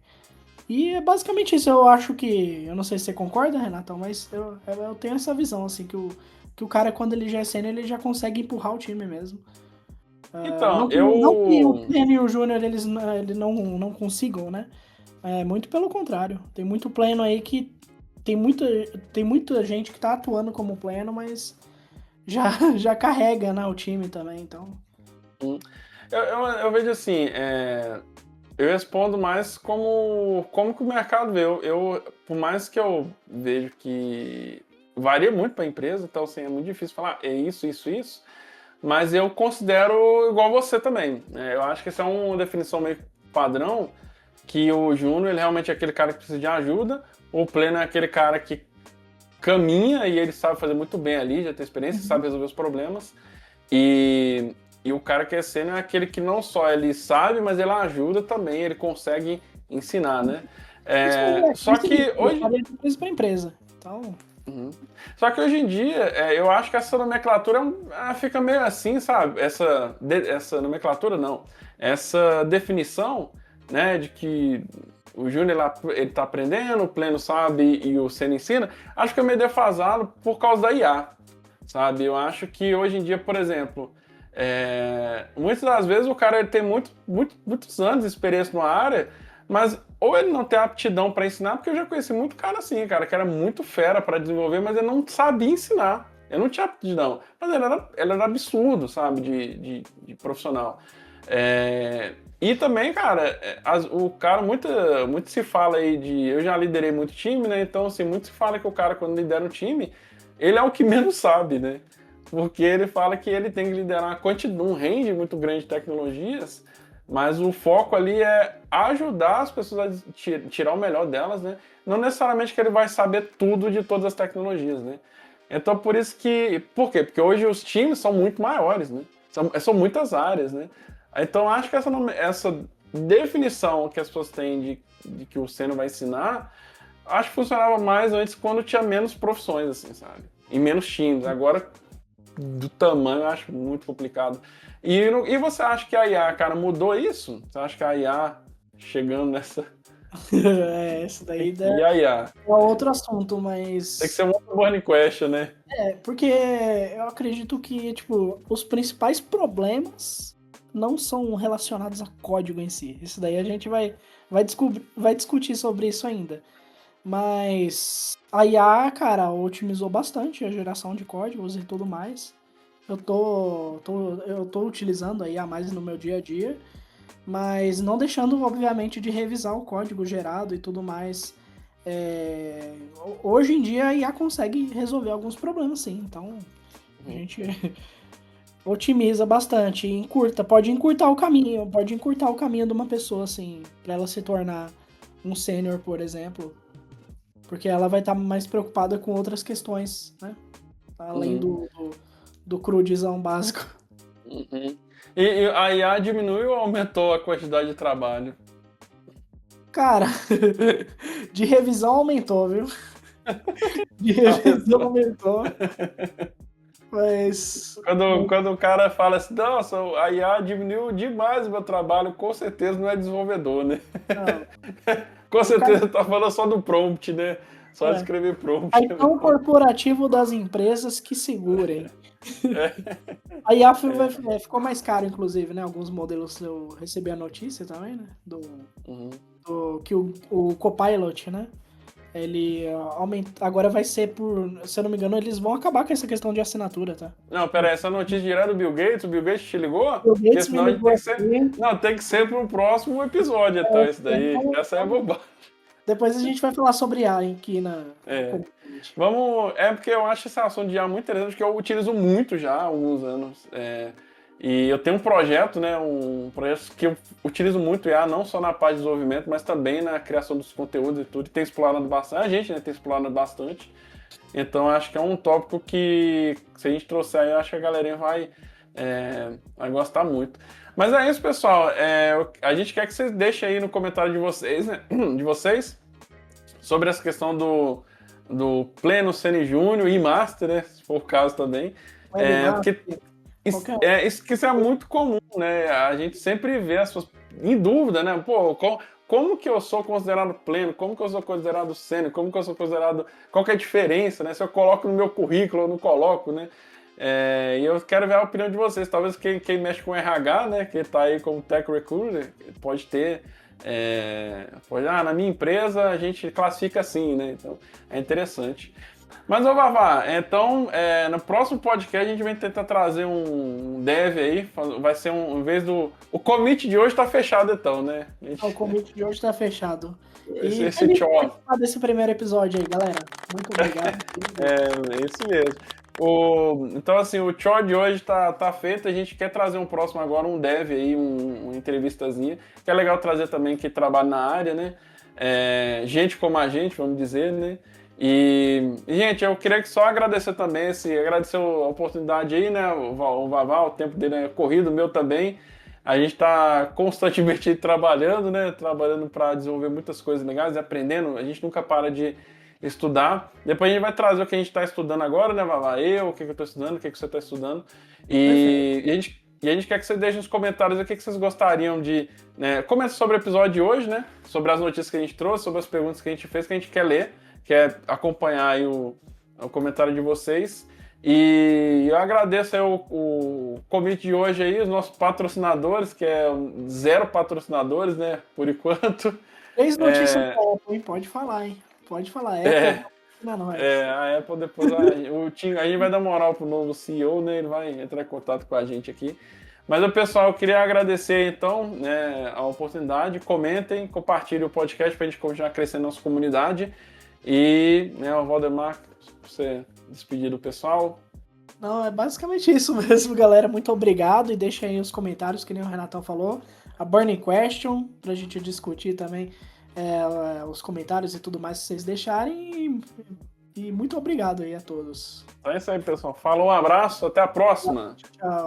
E é basicamente isso. Eu acho que. Eu não sei se você concorda, Renatão, mas eu tenho essa visão, assim, que o cara, quando ele já é sênior, ele já consegue empurrar o time mesmo. Então, Não que o eu... pleno e o júnior eles não consigam, né? Muito pelo contrário. Tem muito pleno aí que. Tem muita gente que tá atuando como pleno, mas já, já carrega, né, o time também, então. Eu vejo assim, eu respondo mais como que o mercado vê. Por mais que eu vejo que varia muito para a empresa, então assim, é muito difícil falar é isso, isso, isso, mas eu considero igual você também, né? Eu acho que essa é uma definição meio padrão, que o júnior ele realmente é aquele cara que precisa de ajuda, o pleno é aquele cara que caminha e ele sabe fazer muito bem ali, já tem experiência, sabe resolver os problemas. E E o cara que é sênior é aquele que não só ele sabe, mas ele ajuda também, ele consegue ensinar, né? Só que hoje... de empresa para empresa. Então... Uhum. Só que hoje em dia, eu acho que essa nomenclatura fica meio assim, sabe? Essa nomenclatura não. Essa definição, né, de que o júnior ele tá aprendendo, o pleno sabe e o sênior ensina, acho que é meio defasado por causa da IA, sabe? Eu acho que hoje em dia, por exemplo, muitas das vezes o cara ele tem muitos anos de experiência numa área, mas ou ele não tem aptidão para ensinar, porque eu já conheci muito cara assim, cara, que era muito fera para desenvolver, mas ele não sabia ensinar. Ele não tinha aptidão. Mas ele era absurdo, sabe, de profissional. E também, cara, o cara, muito se fala aí de... Eu já liderei muito time, né? Então, assim, muito se fala que o cara, quando lidera um time, ele é o que menos sabe, né? Porque ele fala que ele tem que liderar um range muito grande de tecnologias, mas o foco ali é ajudar as pessoas a tirar o melhor delas, né? Não necessariamente que ele vai saber tudo de todas as tecnologias, né? Então, por isso que... Por quê? Porque hoje os times são muito maiores, né? São muitas áreas, né? Então, acho que essa definição que as pessoas têm de que o sênior vai ensinar, acho que funcionava mais antes quando tinha menos profissões, assim, sabe? E menos times. Agora, do tamanho, eu acho muito complicado. E você acha que a IA, cara, mudou isso? Você acha que a IA chegando nessa... isso daí E a IA? é outro assunto, mas... Tem que ser um outro burning question, né? Porque eu acredito que, tipo, os principais problemas não são relacionados a código em si. Isso daí a gente vai discutir sobre isso ainda. Mas a IA, cara, otimizou bastante a geração de códigos e tudo mais. Eu tô utilizando a IA mais no meu dia a dia, mas não deixando, obviamente, de revisar o código gerado e tudo mais. Hoje em dia a IA consegue resolver alguns problemas, sim. Então, a gente otimiza bastante, pode encurtar o caminho de uma pessoa, assim, para ela se tornar um sênior, por exemplo, porque ela vai estar mais preocupada com outras questões, né? Além do crudizão básico. Uhum. E a IA diminuiu ou aumentou a quantidade de trabalho? Cara, de revisão aumentou, viu? De revisão aumentou. Mas... Quando o cara fala assim, nossa, a IA diminuiu demais o meu trabalho, com certeza não é desenvolvedor, né? Não. Com certeza tá falando só do prompt, né? Só de escrever prompt. Cartão corporativo das empresas que segurem. A IA ficou mais caro, inclusive, né? Alguns modelos eu recebi a notícia também, né? Que o Copilot, né? Ele agora vai ser se eu não me engano, eles vão acabar com essa questão de assinatura, tá? Não, pera aí, essa notícia direto do Bill Gates, o Bill Gates te ligou? Bill Gates me ligou tem que ser pro próximo episódio, então, isso daí. Essa é bobagem. Depois a gente vai falar sobre IA aqui na... porque eu acho esse assunto de IA muito interessante, porque eu utilizo muito já há alguns anos. E eu tenho um projeto, né? Um projeto que eu utilizo muito IA, não só na parte de desenvolvimento, mas também na criação dos conteúdos e tudo. E tem explorado bastante, a gente, né, tem explorado bastante. Então acho que é um tópico que, se a gente trouxer aí, eu acho que a galerinha vai gostar muito. Mas é isso, pessoal. A gente quer que vocês deixem aí no comentário de vocês, né? De vocês, sobre essa questão do pleno, sênior, júnior e master, né? Se for o caso também. Porque isso é muito comum, né? A gente sempre vê as pessoas em dúvida, né? Pô, como que eu sou considerado pleno? Como que eu sou considerado sênior? Como que eu sou considerado... Qual que é a diferença, né? Se eu coloco no meu currículo ou não coloco, né? E eu quero ver a opinião de vocês. Talvez quem mexe com RH, né? Que tá aí como Tech Recruiter, pode ter... na minha empresa a gente classifica assim, né? Então, é interessante. Mas, ô Vavá, então, no próximo podcast a gente vai tentar trazer um dev aí, vai ser em vez do... O commit de hoje tá fechado então, né? O commit de hoje tá fechado. Esse tchau. Desse primeiro episódio aí, galera. Muito obrigado. É isso mesmo. Então, assim, o tchau de hoje tá feito, a gente quer trazer um próximo agora, um dev aí, uma entrevistazinha, que é legal trazer também que trabalha na área, né? Gente como a gente, vamos dizer, né? Gente, eu queria só agradecer também, agradecer a oportunidade aí, né? O Vavá, o tempo dele é corrido, o meu também. A gente está constantemente trabalhando, né? Trabalhando para desenvolver muitas coisas legais e aprendendo. A gente nunca para de estudar. Depois a gente vai trazer o que a gente está estudando agora, né, Vavá? O que eu estou estudando, o que você está estudando. Perfeito. E a gente quer que você deixe nos comentários o que vocês gostariam de. Né? Comenta sobre o episódio de hoje, né? Sobre as notícias que a gente trouxe, sobre as perguntas que a gente fez, que a gente quer ler, quer acompanhar aí o comentário de vocês. E eu agradeço aí o convite de hoje aí, os nossos patrocinadores, que é 0 patrocinadores, né? Por enquanto. 3 notícias da Apple, hein? Pode falar, hein? Pode falar. Apple, É, não, nós. a Apple depois a gente vai dar moral pro novo CEO, né? Ele vai entrar em contato com a gente aqui. Mas o pessoal, eu queria agradecer então, né, a oportunidade. Comentem, compartilhem o podcast para a gente continuar crescendo nossa comunidade. E, né, o Valdemar, você despedir do pessoal. Não, é basicamente isso mesmo, galera. Muito obrigado e deixa aí os comentários, que nem o Renatão falou. A Burning Question, pra gente discutir também os comentários e tudo mais que vocês deixarem. E muito obrigado aí a todos. Então é isso aí, pessoal. Falou, um abraço, até a próxima. Tchau.